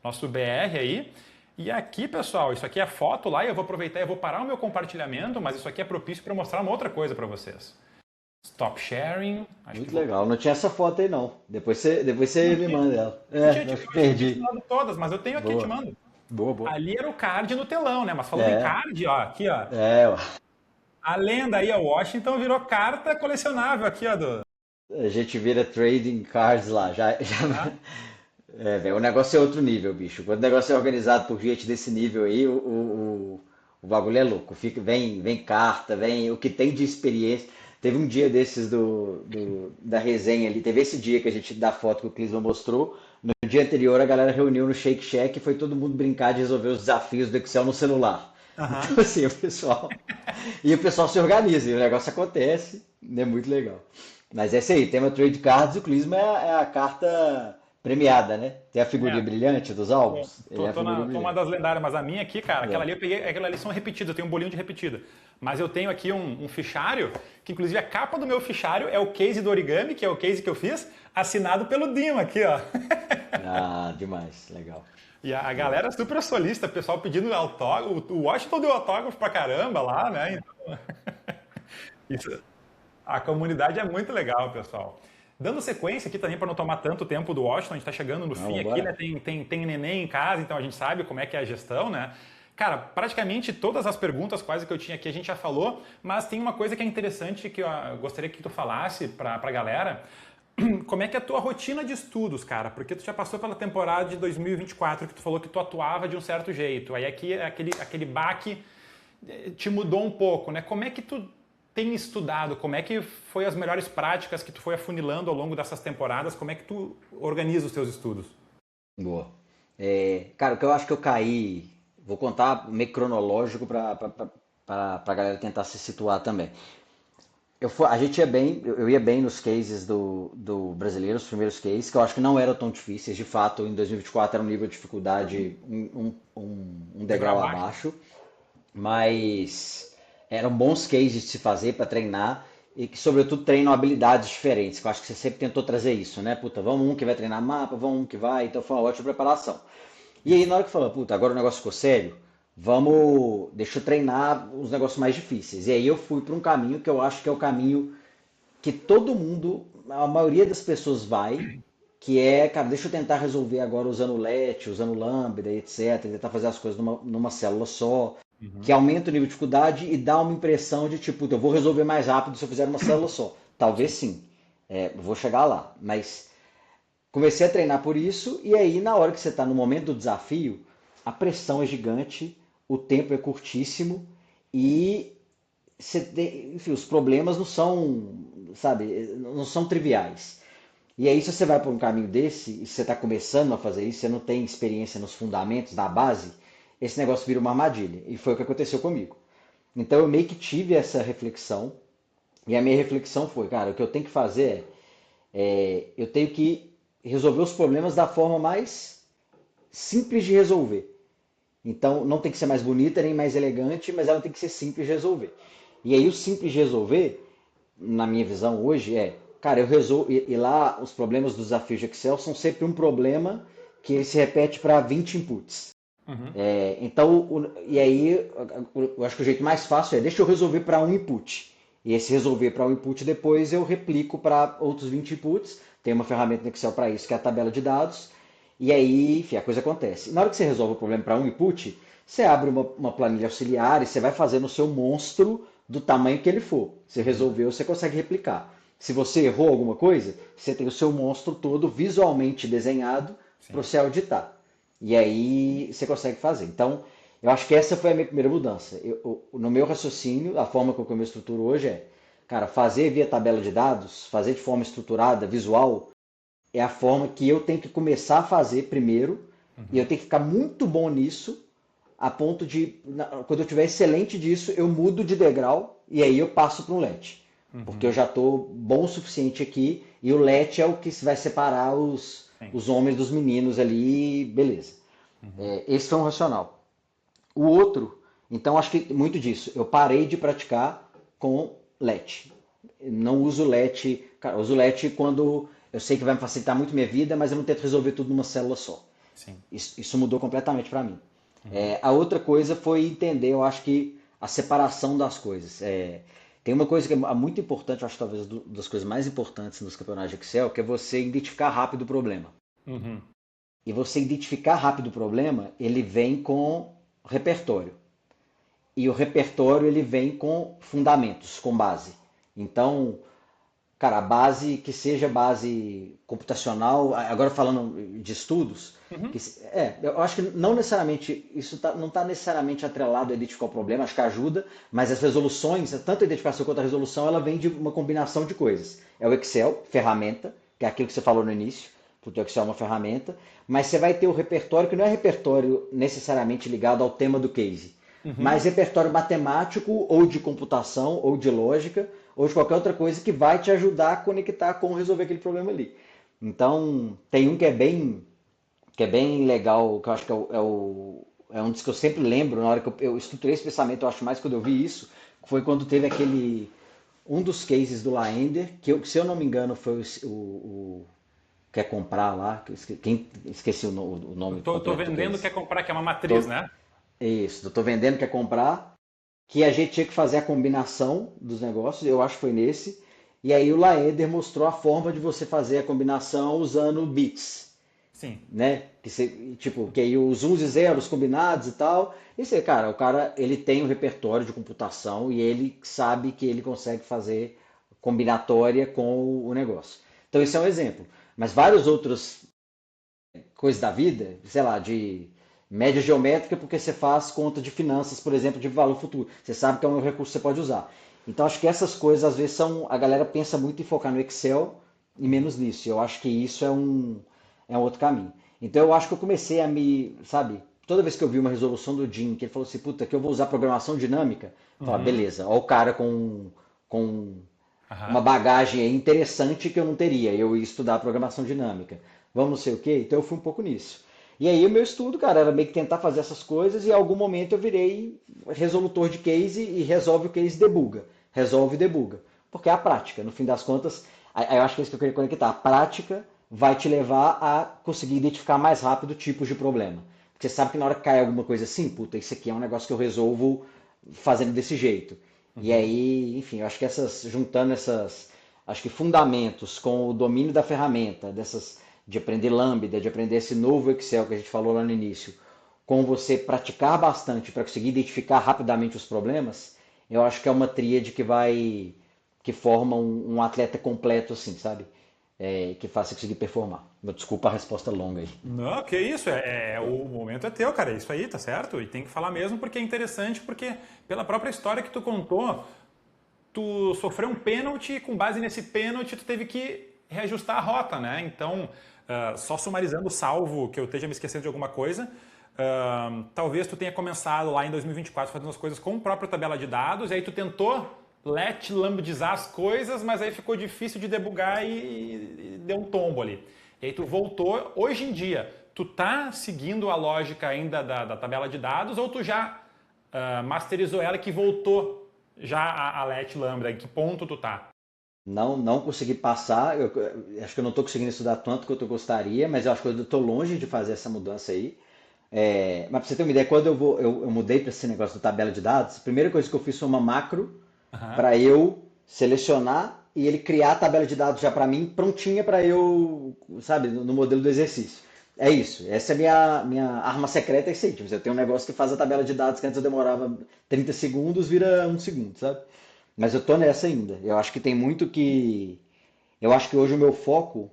nosso BR aí. E aqui, pessoal, isso aqui é foto lá e eu vou aproveitar e vou parar o meu compartilhamento, mas isso aqui é propício para mostrar uma outra coisa para vocês. Stop sharing. Acho que Muito vou... legal. Não tinha essa foto aí, não. Depois você me manda ela. Não tinha, Não eu achei que tinha te perdi. mandado todas, mas eu tenho aqui, te Boa, mando. boa, boa. Ali era o card no telão, né? Mas falando em É, card, ó, aqui, ó. é, A lenda aí, ó, Washington virou carta colecionável aqui, ó, a gente vira trading cards lá. Já, tá? velho, o negócio é outro nível, bicho. Quando o negócio é organizado por gente desse nível aí, o bagulho é louco. Vem carta, vem o que tem de experiência. Teve um dia desses da resenha ali, teve esse dia que a gente da foto que o Clisman mostrou. No dia anterior, a galera reuniu no Shake Shack e foi todo mundo brincar de resolver os desafios do Excel no celular. Aham. Então, assim, o pessoal. E o pessoal se organiza, e o negócio acontece, é muito legal. Mas é isso aí, tema Trade Cards, o Clisma é a carta premiada, né? Tem a figurinha É, brilhante dos tô, álbuns, ele tô, é a tô, figurinha na, tô uma das brilhante. lendárias, mas a minha aqui, cara, aquela É. ali eu peguei, aquela ali são repetidas, eu tenho um bolinho de repetida. Mas eu tenho aqui um fichário, que inclusive a capa do meu fichário é o case do origami, que é o case que eu fiz, assinado pelo Dima aqui, ó. Ah, demais, legal. E a Legal. galera super solista, o pessoal pedindo autógrafo, o Washington deu autógrafo pra caramba lá, né? Então, isso, a comunidade é muito legal, pessoal. Dando sequência aqui também para não tomar tanto tempo do Washington, a gente está chegando no Não, fim aqui, né? vambora. Tem neném em casa, então a gente sabe como é que é a gestão, né? Cara, praticamente todas as perguntas quase que eu tinha aqui a gente já falou, mas tem uma coisa que é interessante que eu gostaria que tu falasse para a galera. Como é que é a tua rotina de estudos, cara? Porque tu já passou pela temporada de 2024 que tu falou que tu atuava de um certo jeito. Aí aqui aquele baque te mudou um pouco, né? Como é que tu tem estudado? Como é que foi as melhores práticas que tu foi afunilando ao longo dessas temporadas? Como é que tu organiza os teus estudos? Boa. Cara, o que eu acho que eu caí, vou contar meio cronológico para a galera tentar se situar também. A gente ia bem, eu ia bem nos cases do brasileiro, os primeiros cases, que eu acho que não eram tão difíceis. De fato, em 2024 era um nível de dificuldade um Degrau degrau abaixo? abaixo, mas eram bons cases de se fazer para treinar e que, sobretudo, treinam habilidades diferentes, que eu acho que você sempre tentou trazer isso, né? Puta, vamos um que vai treinar mapa, vamos um que vai, então foi uma ótima preparação. E aí, Isso. na hora que falou, puta, agora o negócio ficou sério, vamos, deixa eu treinar os negócios mais difíceis. E aí eu fui para um caminho que eu acho que é o caminho que todo mundo, a maioria das pessoas vai, que é, cara, deixa eu tentar resolver agora usando o LET, usando o Lambda, etc. Tentar fazer as coisas numa célula só, que Uhum. aumenta o nível de dificuldade e dá uma impressão de tipo, eu vou resolver mais rápido se eu fizer uma célula só. Talvez Sim. sim, vou chegar lá, mas comecei a treinar por isso, e aí na hora que você está no momento do desafio, a pressão é gigante, o tempo é curtíssimo e enfim, os problemas não são, sabe, não são triviais. E aí, se você vai por um caminho desse, e você está começando a fazer isso, você não tem experiência nos fundamentos, na base, esse negócio vira uma armadilha. E foi o que aconteceu comigo. Então eu meio que tive essa reflexão, e a minha reflexão foi, cara, o que eu tenho que fazer eu tenho que resolver os problemas da forma mais simples de resolver. Então não tem que ser mais bonita nem mais elegante, mas ela tem que ser simples de resolver. E aí o simples de resolver, na minha visão hoje, cara, eu resolvo. E lá os problemas dos desafios de Excel são sempre um problema que ele se repete para 20 inputs. Uhum. Então, e aí eu acho que o jeito mais fácil é deixa eu resolver para um input. E esse resolver para um input depois eu replico para outros 20 inputs. Tem uma ferramenta no Excel para isso, que é a tabela de dados. E aí, enfim, a coisa acontece. Na hora que você resolve o problema para um input, você abre uma planilha auxiliar e você vai fazendo o seu monstro do tamanho que ele for. Você Uhum. resolveu, você consegue replicar. Se você errou alguma coisa, você tem o seu monstro todo visualmente desenhado para Sim. você auditar. E aí você consegue fazer. Então, eu acho que essa foi a minha primeira mudança. No meu raciocínio, a forma como eu me estruturo hoje cara, fazer via tabela de dados, fazer de forma estruturada, visual, é a forma que eu tenho que começar a fazer primeiro, e eu Uhum. tenho que ficar muito bom nisso, a ponto de, quando eu tiver excelente disso, eu mudo de degrau e aí eu passo para um LET. Porque eu Uhum. já estou bom o suficiente aqui, e o LET é o que vai separar Sim. os homens dos meninos ali, beleza. Uhum. Esse foi um racional. O outro, então acho que muito disso, eu parei de praticar com LET. Não uso LET. Cara, eu uso LET quando eu sei que vai me facilitar muito minha vida, mas eu não tento resolver tudo numa célula só. Sim. Isso mudou completamente para mim. A outra coisa foi entender, eu acho que a separação das coisas. Tem uma coisa que é muito importante, eu acho talvez das coisas mais importantes nos campeonatos de Excel, que é você identificar rápido o problema. Uhum. E você identificar rápido o problema, ele vem com repertório. E o repertório ele vem com fundamentos, com base. Então, cara, a base que seja base computacional, agora falando de estudos, Uhum. eu acho que não necessariamente, não está necessariamente atrelado a identificar o problema, acho que ajuda, mas as resoluções, tanto a identificação quanto a resolução, ela vem de uma combinação de coisas. É o Excel, ferramenta, que é aquilo que você falou no início, porque o Excel é uma ferramenta, mas você vai ter o repertório que não é repertório necessariamente ligado ao tema do case, Uhum. mas repertório matemático ou de computação ou de lógica ou de qualquer outra coisa que vai te ajudar a conectar com resolver aquele problema ali. Então, tem um que é bem legal, que eu acho que é um dos que eu sempre lembro, na hora que eu estruturei esse pensamento, eu acho mais quando eu vi isso, foi quando teve um dos cases do Laender, se eu não me engano, foi o quer comprar lá, esqueci o Eu nome tô completo do vendendo, case. quer comprar, que é uma matriz, Tô, né? isso, eu tô vendendo, quer comprar, que a gente tinha que fazer a combinação dos negócios, eu acho que foi nesse, e aí o Laender mostrou a forma de você fazer a combinação usando bits, Sim. né? Que aí os uns e zeros combinados e tal. E você, cara, o cara ele tem um repertório de computação e ele sabe que ele consegue fazer combinatória com o negócio. Então esse é um exemplo. Mas vários outros coisas da vida, sei lá, de média geométrica, porque você faz conta de finanças, por exemplo, de valor futuro. Você sabe que é um recurso que você pode usar. Então acho que essas coisas às vezes são. A galera pensa muito em focar no Excel e menos nisso. Eu acho que isso é um outro caminho. Então eu acho que eu comecei a sabe, toda vez que eu vi uma resolução do Jim, que ele falou assim, puta, que eu vou usar programação dinâmica, eu falava, Uhum. beleza, ó o cara com uma Aham. bagagem interessante que eu não teria. Eu ia estudar programação dinâmica. Vamos não sei o quê? Então eu fui um pouco nisso. E aí o meu estudo, cara, era meio que tentar fazer essas coisas e em algum momento eu virei resolutor de case e resolve o case debuga. Resolve e debuga. Porque é a prática, no fim das contas, eu acho que é isso que eu queria conectar. A prática vai te levar a conseguir identificar mais rápido tipos de problema. Porque você sabe que na hora que cai alguma coisa assim, puta, isso aqui é um negócio que eu resolvo fazendo desse jeito. E Uhum. aí, enfim, eu acho que juntando acho que fundamentos com o domínio da ferramenta, de aprender Lambda, de aprender esse novo Excel que a gente falou lá no início, com você praticar bastante para conseguir identificar rapidamente os problemas, eu acho que é uma tríade que forma um atleta completo, assim, sabe? Que faz você conseguir performar. Desculpa a resposta longa aí. Não, que isso, o momento é teu, cara, é isso aí, tá certo? E tem que falar mesmo porque é interessante, porque pela própria história que tu contou, tu sofreu um pênalti e com base nesse pênalti tu teve que reajustar a rota, né? Então, só sumarizando, salvo que eu esteja me esquecendo de alguma coisa, talvez tu tenha começado lá em 2024 fazendo as coisas com a própria tabela de dados, e aí tu tentou lambdizar as coisas, mas aí ficou difícil de debugar e deu um tombo ali. E aí tu voltou, hoje em dia, tu tá seguindo a lógica ainda da tabela de dados ou tu já masterizou ela que voltou já a Let Lambda? Em que ponto tu tá? Não consegui passar, acho que eu não estou conseguindo estudar tanto quanto eu gostaria, mas eu acho que eu estou longe de fazer essa mudança aí. Mas para você ter uma ideia, quando eu mudei para esse negócio da tabela de dados, a primeira coisa que eu fiz foi uma macro Aham. para eu selecionar e ele criar a tabela de dados já para mim, prontinha para eu, sabe, no modelo do exercício. É isso, essa é a minha arma secreta, é isso aí. Tipo, eu tenho um negócio que faz a tabela de dados que antes eu demorava 30 segundos, vira um segundo, sabe? Mas eu tô nessa ainda. Eu acho que tem muito que. Eu acho que hoje o meu foco,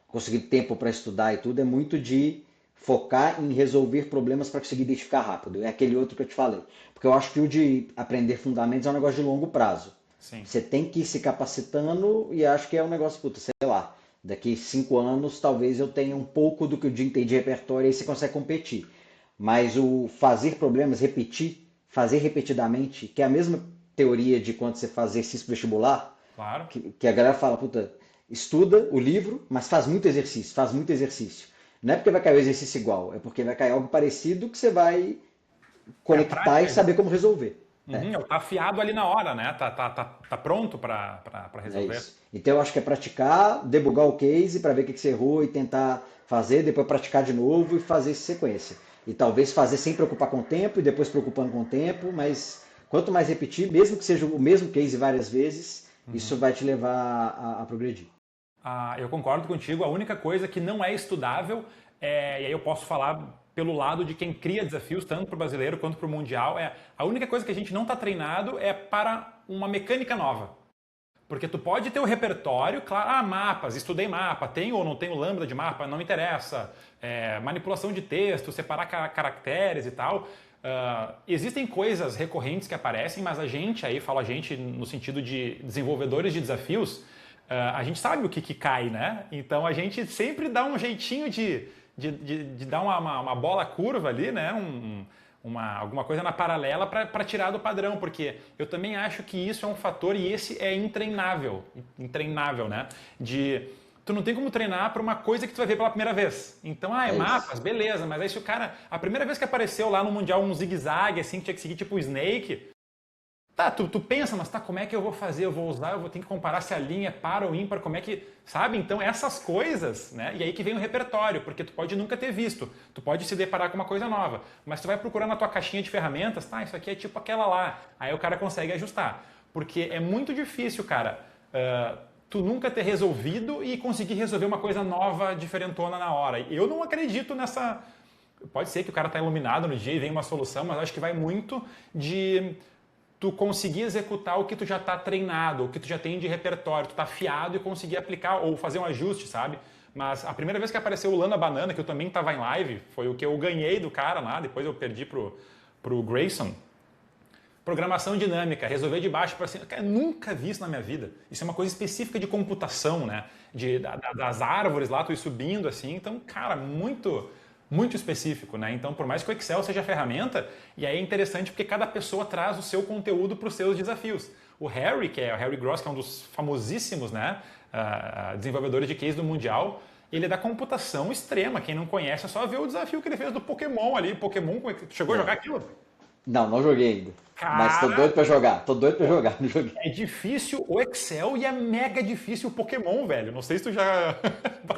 conseguir tempo para estudar e tudo, é muito de focar em resolver problemas para conseguir identificar rápido. É aquele outro que eu te falei. Porque eu acho que o de aprender fundamentos é um negócio de longo prazo. Sim. Você tem que ir se capacitando e acho que é um negócio, puta, sei lá, daqui 5 anos talvez eu tenha um pouco do que eu entendi de repertório e aí você consegue competir. Mas o fazer problemas, repetir, fazer repetidamente, que é a mesma teoria de quando você faz exercício vestibular, Claro. que a galera fala, puta, estuda o livro, mas faz muito exercício, faz muito exercício. Não é porque vai cair o exercício igual, é porque vai cair algo parecido que você vai É a conectar e prática. saber como resolver. Uhum, tá afiado ali na hora, né? Tá pronto para É resolver. isso. Então eu acho que é praticar, debugar o case para ver o que você errou e tentar fazer, depois praticar de novo e fazer sequência. E talvez fazer sem preocupar com o tempo e depois preocupando com o tempo, mas quanto mais repetir, mesmo que seja o mesmo case várias vezes, isso vai te levar a progredir. Eu concordo contigo. A única coisa que não é estudável, e aí eu posso falar pelo lado de quem cria desafios, tanto para o brasileiro quanto para o mundial, a única coisa que a gente não está treinado é para uma mecânica nova. Porque tu pode ter o repertório, claro, mapas, estudei mapa, tenho ou não tenho lambda de mapa, não interessa. Manipulação de texto, separar caracteres e tal. Existem coisas recorrentes que aparecem, mas a gente, aí falo a gente no sentido de desenvolvedores de desafios, a gente sabe o que cai, né? Então a gente sempre dá um jeitinho de dar uma bola curva ali, né? Alguma coisa na paralela para tirar do padrão, porque eu também acho que isso é um fator e esse é intreinável, né? Tu não tem como treinar para uma coisa que tu vai ver pela primeira vez. Então, mapas, beleza, mas aí se o cara, a primeira vez que apareceu lá no Mundial um zigue-zague, assim, que tinha que seguir tipo o Snake, tá, tu pensa, mas como é que eu vou fazer? Eu vou usar, eu vou ter que comparar se a linha é par ou ímpar, como é que... Sabe? Então, essas coisas, né? E aí que vem o repertório, porque tu pode nunca ter visto. Tu pode se deparar com uma coisa nova. Mas tu vai procurar na tua caixinha de ferramentas, tá, isso aqui é tipo aquela lá. Aí o cara consegue ajustar. Porque é muito difícil, cara, tu nunca ter resolvido e conseguir resolver uma coisa nova, diferentona na hora. Eu não acredito nessa... Pode ser que o cara tá iluminado no dia e vem uma solução, mas eu acho que vai muito de... tu conseguir executar o que tu já está treinado, o que tu já tem de repertório, tu tá afiado e conseguir aplicar ou fazer um ajuste, sabe? Mas a primeira vez que apareceu o Lana Banana, que eu também estava em live, foi o que eu ganhei do cara lá, depois eu perdi pro Grayson. Programação dinâmica, resolver de baixo para cima. Cara, nunca vi isso na minha vida. Isso é uma coisa específica de computação, né? Das árvores lá, tu ir subindo assim. Então, cara, muito específico, né? Então, por mais que o Excel seja a ferramenta, e aí é interessante porque cada pessoa traz o seu conteúdo para os seus desafios. O Harry, que é o Harry Gross, que é um dos famosíssimos, né, desenvolvedores de case do Mundial, ele é da computação extrema. Quem não conhece é só ver o desafio que ele fez do Pokémon ali. Pokémon, chegou a jogar aquilo? Não joguei ainda. Mas tô Cara, doido pra jogar. Tô doido pra jogar, não joguei. é difícil o Excel e é mega difícil o Pokémon, velho. Não sei se tu já...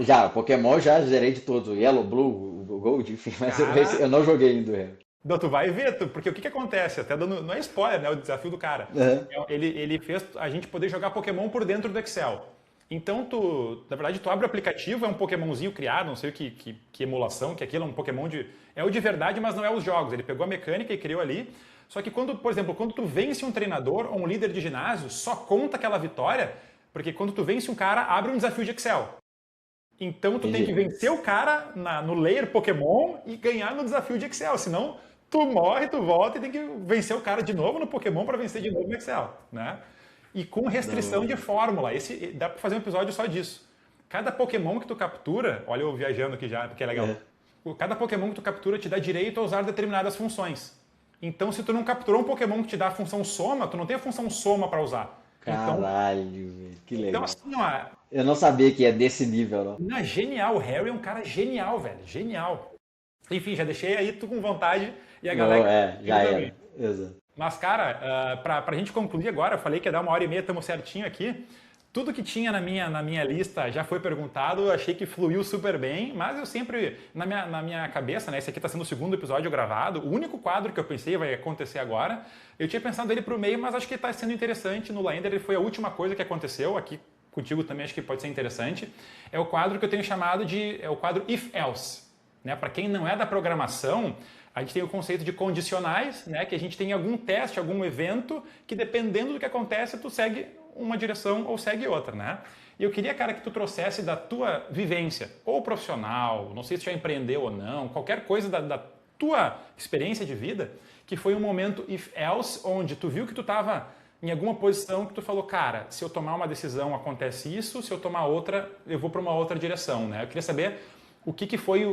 Já, Pokémon já zerei de todos. Yellow, Blue, Gold, enfim. Mas Cara, eu não joguei ainda. não, tu vai ver, porque o que acontece? Até dando, não é spoiler, né? O desafio do cara. Uhum. Ele fez a gente poder jogar Pokémon por dentro do Excel. Então, na verdade, tu abre o aplicativo, é um Pokémonzinho criado, não sei que emulação, que aquilo é um Pokémon é o de verdade, mas não é os jogos. Ele pegou a mecânica e criou ali. Só que por exemplo, quando tu vence um treinador ou um líder de ginásio, só conta aquela vitória, porque quando tu vence um cara, abre um desafio de Excel. Então tu tem que vencer o cara no layer Pokémon e ganhar no desafio de Excel, senão tu morre, tu volta e tem que vencer o cara de novo no Pokémon para vencer de novo no Excel, né? E com restrição de fórmula. Dá para fazer um episódio só disso. Cada Pokémon que tu captura, olha eu viajando aqui já, porque é legal. Cada Pokémon que tu captura te dá direito a usar determinadas funções. Então, se tu não capturou um Pokémon que te dá a função soma, tu não tem a função soma para usar. Caralho, velho, que legal. Então, assim, ó... Eu não sabia que é desse nível, não. Genial. O Harry é um cara genial, velho. Genial. Enfim, já deixei aí tu com vontade e a galera... já era. Exato. Mas, cara, pra gente concluir agora, eu falei que ia dar 1h30, estamos certinho aqui. Tudo que tinha na minha lista já foi perguntado, eu achei que fluiu super bem, mas eu sempre, na minha cabeça, né, esse aqui está sendo o segundo episódio gravado, o único quadro que eu pensei vai acontecer agora, eu tinha pensado ele para o meio, mas acho que está sendo interessante, no Laender ele foi a última coisa que aconteceu, aqui contigo também acho que pode ser interessante, é o quadro que eu tenho chamado é o quadro If Else. Né? Para quem não é da programação, a gente tem o conceito de condicionais, né? Que a gente tem algum teste, algum evento, que dependendo do que acontece, tu segue uma direção ou segue outra, né? E eu queria, cara, que tu trouxesse da tua vivência, ou profissional, não sei se tu já empreendeu ou não, qualquer coisa da tua experiência de vida, que foi um momento if else, onde tu viu que tu estava em alguma posição que tu falou, cara, se eu tomar uma decisão acontece isso, se eu tomar outra, eu vou para uma outra direção, né? Eu queria saber o que foi,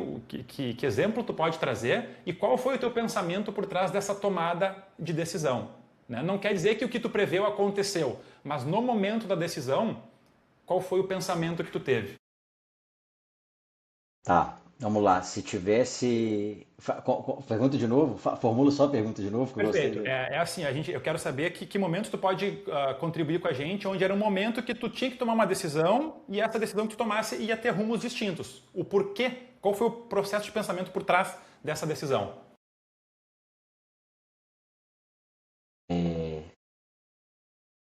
que exemplo tu pode trazer e qual foi o teu pensamento por trás dessa tomada de decisão. Né? Não quer dizer que o que tu preveu aconteceu, mas no momento da decisão, qual foi o pensamento que tu teve? Tá. Vamos lá, se tivesse. Pergunta de novo? Formula só a pergunta de novo, que eu Perfeito. gostei. É assim, eu quero saber que momento tu pode contribuir com a gente, onde era um momento que tu tinha que tomar uma decisão e essa decisão que tu tomasse ia ter rumos distintos. O porquê? Qual foi o processo de pensamento por trás dessa decisão?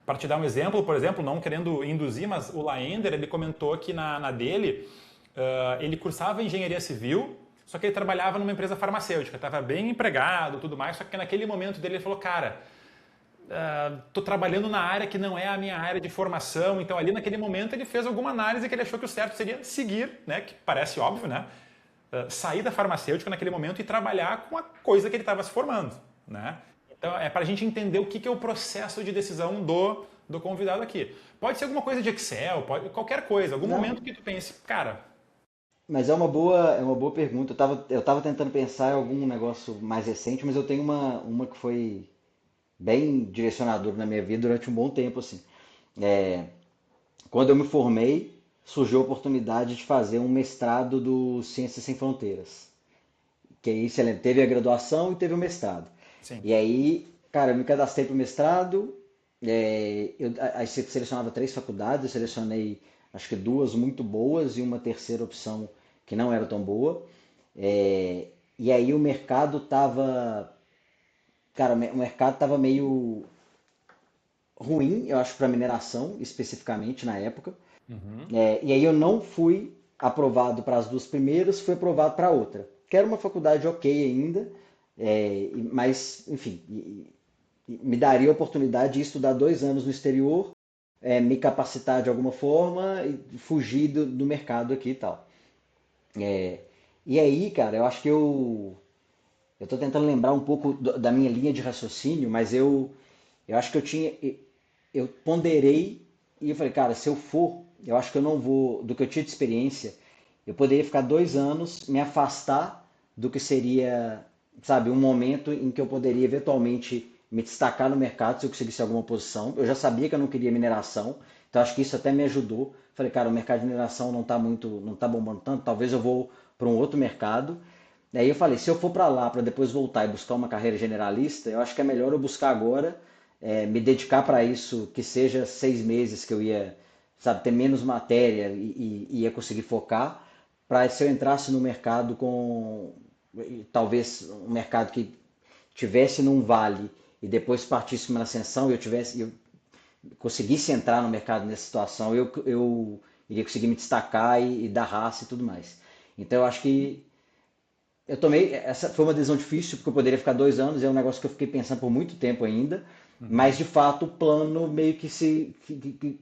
Para te dar um exemplo, por exemplo, não querendo induzir, mas o Laender, ele comentou que na dele, ele cursava engenharia civil, só que ele trabalhava numa empresa farmacêutica, estava bem empregado, tudo mais, só que naquele momento dele ele falou, cara, estou trabalhando na área que não é a minha área de formação, então ali naquele momento ele fez alguma análise que ele achou que o certo seria seguir, né, que parece óbvio, né, sair da farmacêutica naquele momento e trabalhar com a coisa que ele estava se formando, né. Então é para a gente entender o que é o processo de decisão do convidado aqui. Pode ser alguma coisa de Excel, pode, qualquer coisa, algum Não, momento que tu pense, cara, mas é uma boa pergunta. Eu tava tentando pensar em algum negócio mais recente, mas eu tenho uma que foi bem direcionadora na minha vida durante um bom tempo, assim. É, quando eu me formei, surgiu a oportunidade de fazer um mestrado do Ciências Sem Fronteiras. Que aí, você lembra, teve a graduação e teve o mestrado. sim, E aí, cara, eu me cadastrei para o mestrado, aí você selecionava três faculdades, eu selecionei acho que duas muito boas e uma terceira opção que não era tão boa. E aí o mercado tava, cara, o mercado tava meio ruim, eu acho, para mineração, especificamente na época. E aí eu não fui aprovado para as duas primeiras, fui aprovado para a outra, que era uma faculdade ok ainda, mas, enfim, me daria a oportunidade de estudar 2 anos no exterior, me capacitar de alguma forma e fugir do mercado aqui e tal. E aí, cara, eu acho que eu tô tentando lembrar um pouco da minha linha de raciocínio, mas eu acho que eu ponderei e eu falei, cara, se eu for, eu acho que eu não vou, do que eu tinha de experiência, eu poderia ficar 2 anos, me afastar do que seria, sabe, um momento em que eu poderia eventualmente me destacar no mercado se eu conseguisse alguma posição. Eu já sabia que eu não queria mineração, então acho que isso até me ajudou. Falei, cara, o mercado de mineração não tá bombando tanto, talvez eu vou para um outro mercado. Daí eu falei, se eu for para lá para depois voltar e buscar uma carreira generalista, eu acho que é melhor eu buscar agora, me dedicar para isso, que seja 6 meses que eu ia, sabe, ter menos matéria e ia conseguir focar, para se eu entrasse no mercado com, talvez um mercado que tivesse num vale e depois partisse uma ascensão, eu conseguisse entrar no mercado nessa situação, eu iria conseguir me destacar e dar raça e tudo mais. Então eu acho que eu tomei. Essa foi uma decisão difícil, porque eu poderia ficar 2 anos, é um negócio que eu fiquei pensando por muito tempo ainda. Mas de fato o plano meio que se.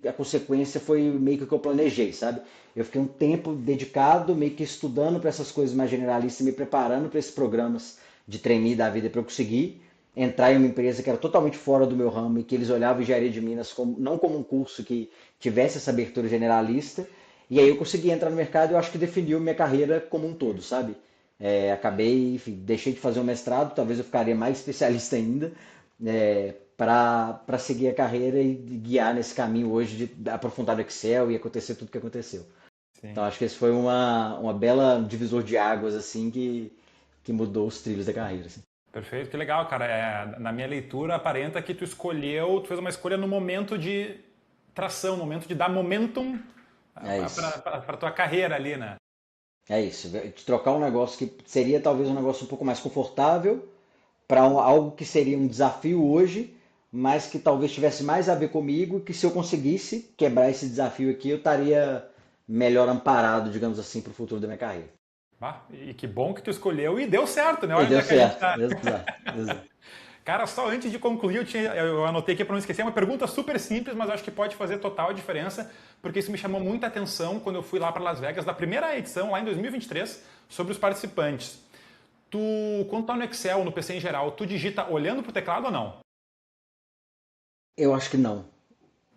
A consequência foi meio que o que eu planejei, sabe? Eu fiquei um tempo dedicado, meio que estudando para essas coisas mais generalistas, me preparando para esses programas de trainee da vida para eu conseguir entrar em uma empresa que era totalmente fora do meu ramo e que eles olhavam engenharia de Minas como, não como um curso que tivesse essa abertura generalista. E aí eu consegui entrar no mercado e eu acho que definiu minha carreira como um todo, sabe? Acabei, enfim, deixei de fazer o mestrado, talvez eu ficaria mais especialista ainda, para seguir a carreira e guiar nesse caminho hoje de aprofundar no Excel e acontecer tudo o que aconteceu. Então sim. acho que esse foi uma bela divisor de águas assim que mudou os trilhos da carreira. Assim. Perfeito, que legal, cara. Na minha leitura, aparenta que tu fez uma escolha no momento de tração, no momento de dar momentum É isso. para tua carreira ali, né? É isso. De trocar um negócio que seria talvez um negócio um pouco mais confortável para algo que seria um desafio hoje, mas que talvez tivesse mais a ver comigo, que se eu conseguisse quebrar esse desafio aqui, eu estaria melhor amparado, digamos assim, para o futuro da minha carreira. E que bom que tu escolheu e deu certo, né? E Olha onde deu é que a gente certo, tá. exato, exato. Cara, só antes de concluir, eu anotei aqui para não esquecer, é uma pergunta super simples, mas eu acho que pode fazer total diferença, porque isso me chamou muita atenção quando eu fui lá para Las Vegas, da primeira edição, lá em 2023, sobre os participantes. Quando tá no Excel, no PC em geral, tu digita olhando pro teclado ou não? Eu acho que não.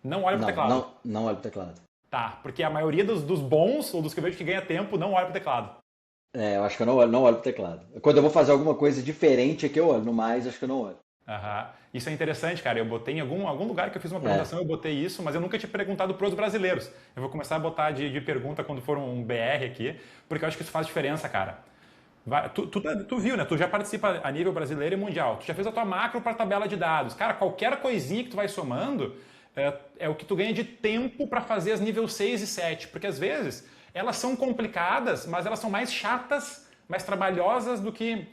Não olha pro Não, teclado. não, não olho pro teclado. Tá, porque a maioria dos bons, ou dos que eu vejo que ganha tempo, não olha pro teclado. Eu acho que eu não olho pro teclado. Quando eu vou fazer alguma coisa diferente é que eu olho, no mais acho que eu não olho. Aham. Isso é interessante, cara. Eu botei em algum lugar que eu fiz uma É, apresentação, eu botei isso, mas eu nunca tinha perguntado para os brasileiros. Eu vou começar a botar de pergunta quando for um BR aqui, porque eu acho que isso faz diferença, cara. Tu viu, né? Tu já participa a nível brasileiro e mundial. Tu já fez a tua macro para tabela de dados. Cara, qualquer coisinha que tu vai somando é o que tu ganha de tempo para fazer as nível 6 e 7. Porque às vezes elas são complicadas, mas elas são mais chatas, mais trabalhosas do que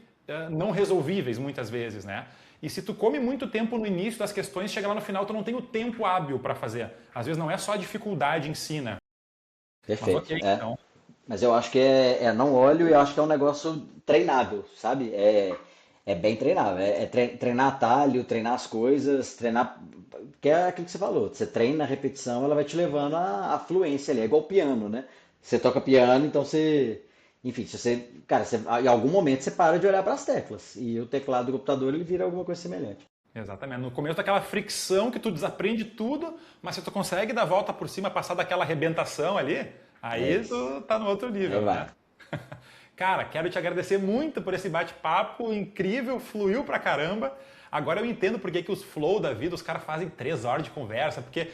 não resolvíveis muitas vezes, né? E se tu come muito tempo no início das questões, chega lá no final, tu não tem o tempo hábil para fazer. Às vezes não é só a dificuldade em si, né? Mas perfeito. ok, É. então. Mas eu acho que não óleo e eu acho que é um negócio treinável, sabe? É bem treinável. Treinar atalho, treinar as coisas, treinar. Que é aquilo que você falou. Você treina a repetição, ela vai te levando à fluência ali. É igual piano, né? Você toca piano, então você. Enfim, se você. Cara, em algum momento você para de olhar para as teclas. E o teclado do computador ele vira alguma coisa semelhante. Exatamente. No começo daquela fricção que tu desaprende tudo, mas se tu consegue dar a volta por cima, passar daquela arrebentação ali, É aí isso. tu tá no outro Aí nível, vai. né? Cara, quero te agradecer muito por esse bate-papo incrível, fluiu pra caramba. Agora eu entendo por que que os flow da vida, os caras fazem 3 horas de conversa, porque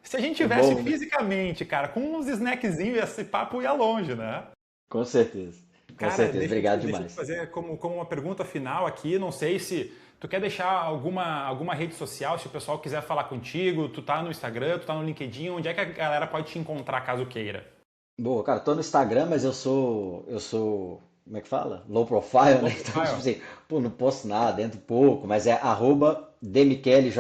se a gente É tivesse bom, né? fisicamente, cara, com uns snackzinhos, esse papo ia longe, né? Com certeza. Com Cara, certeza. Obrigado deixa eu te demais. fazer como uma pergunta final aqui. Não sei se tu quer deixar alguma rede social, se o pessoal quiser falar contigo, tu tá no Instagram, tu tá no LinkedIn, onde é que a galera pode te encontrar caso queira? Boa, cara, tô no Instagram, mas como é que fala? Low profile, né? Low Então, tipo profile? assim, pô, não posto nada, entro pouco, mas é arroba demichelijr,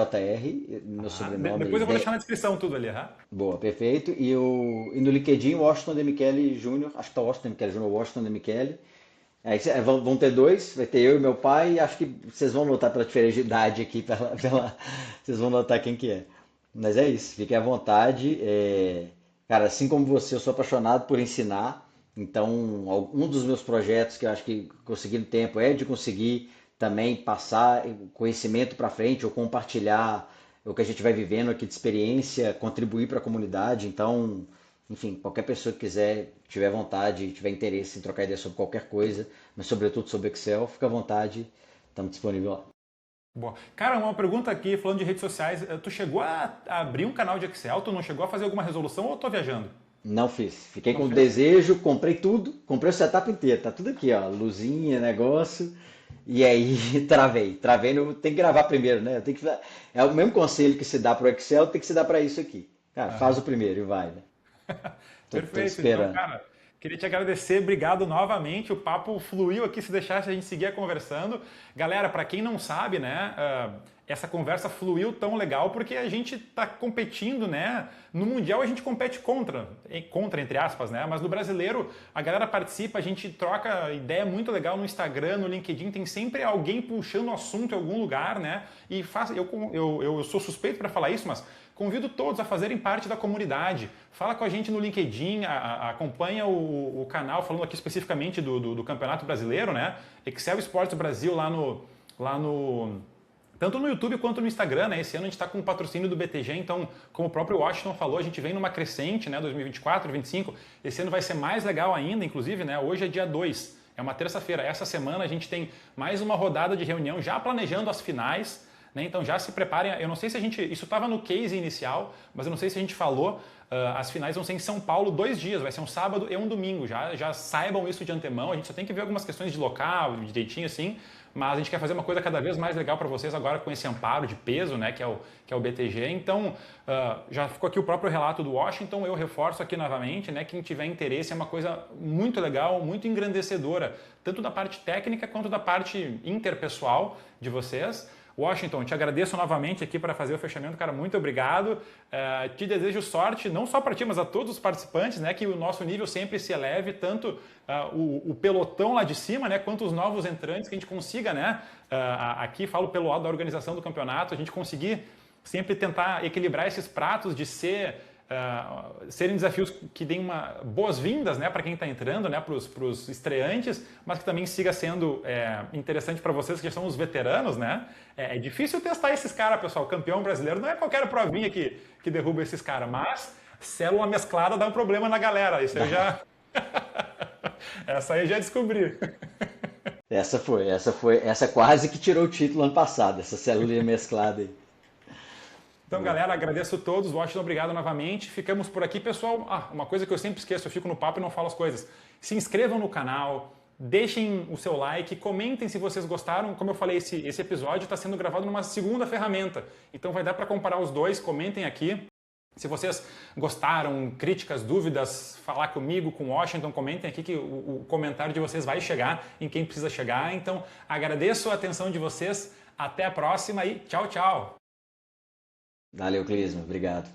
meu Ah, sobrenome, depois eu vou deixar na descrição tudo ali, tá? boa, perfeito. E no LinkedIn, Washington Demicheli Jr., acho que tá Washington Demicheli Jr., Washington Demicheli. Vão ter dois, vai ter eu e meu pai, e acho que vocês vão notar pela diferença de idade aqui, vocês vão notar quem que é. Mas é isso, fiquem à vontade. Cara, assim como você, eu sou apaixonado por ensinar, então um dos meus projetos que eu acho que consegui no tempo é de conseguir também passar conhecimento para frente ou compartilhar o que a gente vai vivendo aqui de experiência, contribuir para a comunidade. Então, enfim, qualquer pessoa que quiser, tiver vontade, tiver interesse em trocar ideia sobre qualquer coisa, mas sobretudo sobre Excel, fica à vontade, estamos disponíveis lá. Boa. Cara, uma pergunta aqui, falando de redes sociais, tu chegou a abrir um canal de Excel? Tu não chegou a fazer alguma resolução ou eu tô viajando? Não fiz. Fiquei Não com fez? desejo, comprei tudo, comprei o setup inteiro, tá tudo aqui, ó, luzinha, negócio. E aí travei, tem que gravar primeiro, né? É o mesmo conselho que se dá pro Excel, tem que se dar para isso aqui. Cara, faz o Aham. primeiro e vai, né? Tô Perfeito. Então, esperando. cara, queria te agradecer, obrigado novamente. O papo fluiu aqui, se deixasse a gente seguir conversando. Galera, para quem não sabe, né, essa conversa fluiu tão legal porque a gente está competindo, né? No Mundial a gente compete contra, entre aspas, né? Mas no brasileiro a galera participa, a gente troca ideia muito legal no Instagram, no LinkedIn, tem sempre alguém puxando o assunto em algum lugar, né? E eu sou suspeito para falar isso, mas convido todos a fazerem parte da comunidade. Fala com a gente no LinkedIn, acompanha o canal, falando aqui especificamente do Campeonato Brasileiro, né? Excel Esportes Brasil lá no tanto no YouTube quanto no Instagram, né? Esse ano a gente está com o patrocínio do BTG, então, como o próprio Washington falou, a gente vem numa crescente, né? 2024, 2025. Esse ano vai ser mais legal ainda, inclusive, né? Hoje é dia 2, é uma terça-feira. Essa semana a gente tem mais uma rodada de reunião, já planejando as finais, né? Então já se preparem. Eu não sei se a gente. Isso estava no case inicial, mas eu não sei se a gente falou. As finais vão ser em São Paulo 2 dias, vai ser um sábado e um domingo. Já saibam isso de antemão. A gente só tem que ver algumas questões de local, direitinho assim. Mas a gente quer fazer uma coisa cada vez mais legal para vocês agora com esse amparo de peso, né, que é o BTG. Então, já ficou aqui o próprio relato do Washington. Eu reforço aqui novamente, né, quem tiver interesse é uma coisa muito legal, muito engrandecedora, tanto da parte técnica quanto da parte interpessoal de vocês. Washington, te agradeço novamente aqui para fazer o fechamento, cara, muito obrigado. Te desejo sorte, não só para ti, mas a todos os participantes, né, que o nosso nível sempre se eleve, tanto o pelotão lá de cima, né, quanto os novos entrantes, que a gente consiga, né, aqui falo pelo lado da organização do campeonato, a gente conseguir sempre tentar equilibrar esses pratos de serem desafios que deem boas-vindas, né, para quem está entrando, né, para os estreantes, mas que também siga sendo interessante para vocês que já são os veteranos, né? É difícil testar esses caras, pessoal. Campeão brasileiro não é qualquer provinha que derruba esses caras, mas célula mesclada dá um problema na galera. Isso eu já. Essa aí eu já descobri. Essa quase que tirou o título ano passado, essa célula mesclada aí. Então, galera, agradeço a todos. Washington, obrigado novamente. Ficamos por aqui, pessoal. Uma coisa que eu sempre esqueço, eu fico no papo e não falo as coisas. Se inscrevam no canal, deixem o seu like, comentem se vocês gostaram. Como eu falei, esse episódio está sendo gravado numa segunda ferramenta. Então vai dar para comparar os dois. Comentem aqui. Se vocês gostaram, críticas, dúvidas, falar comigo, com o Washington, comentem aqui que o comentário de vocês vai chegar em quem precisa chegar. Então, agradeço a atenção de vocês. Até a próxima e tchau, tchau. Valeu, Clisma. Obrigado.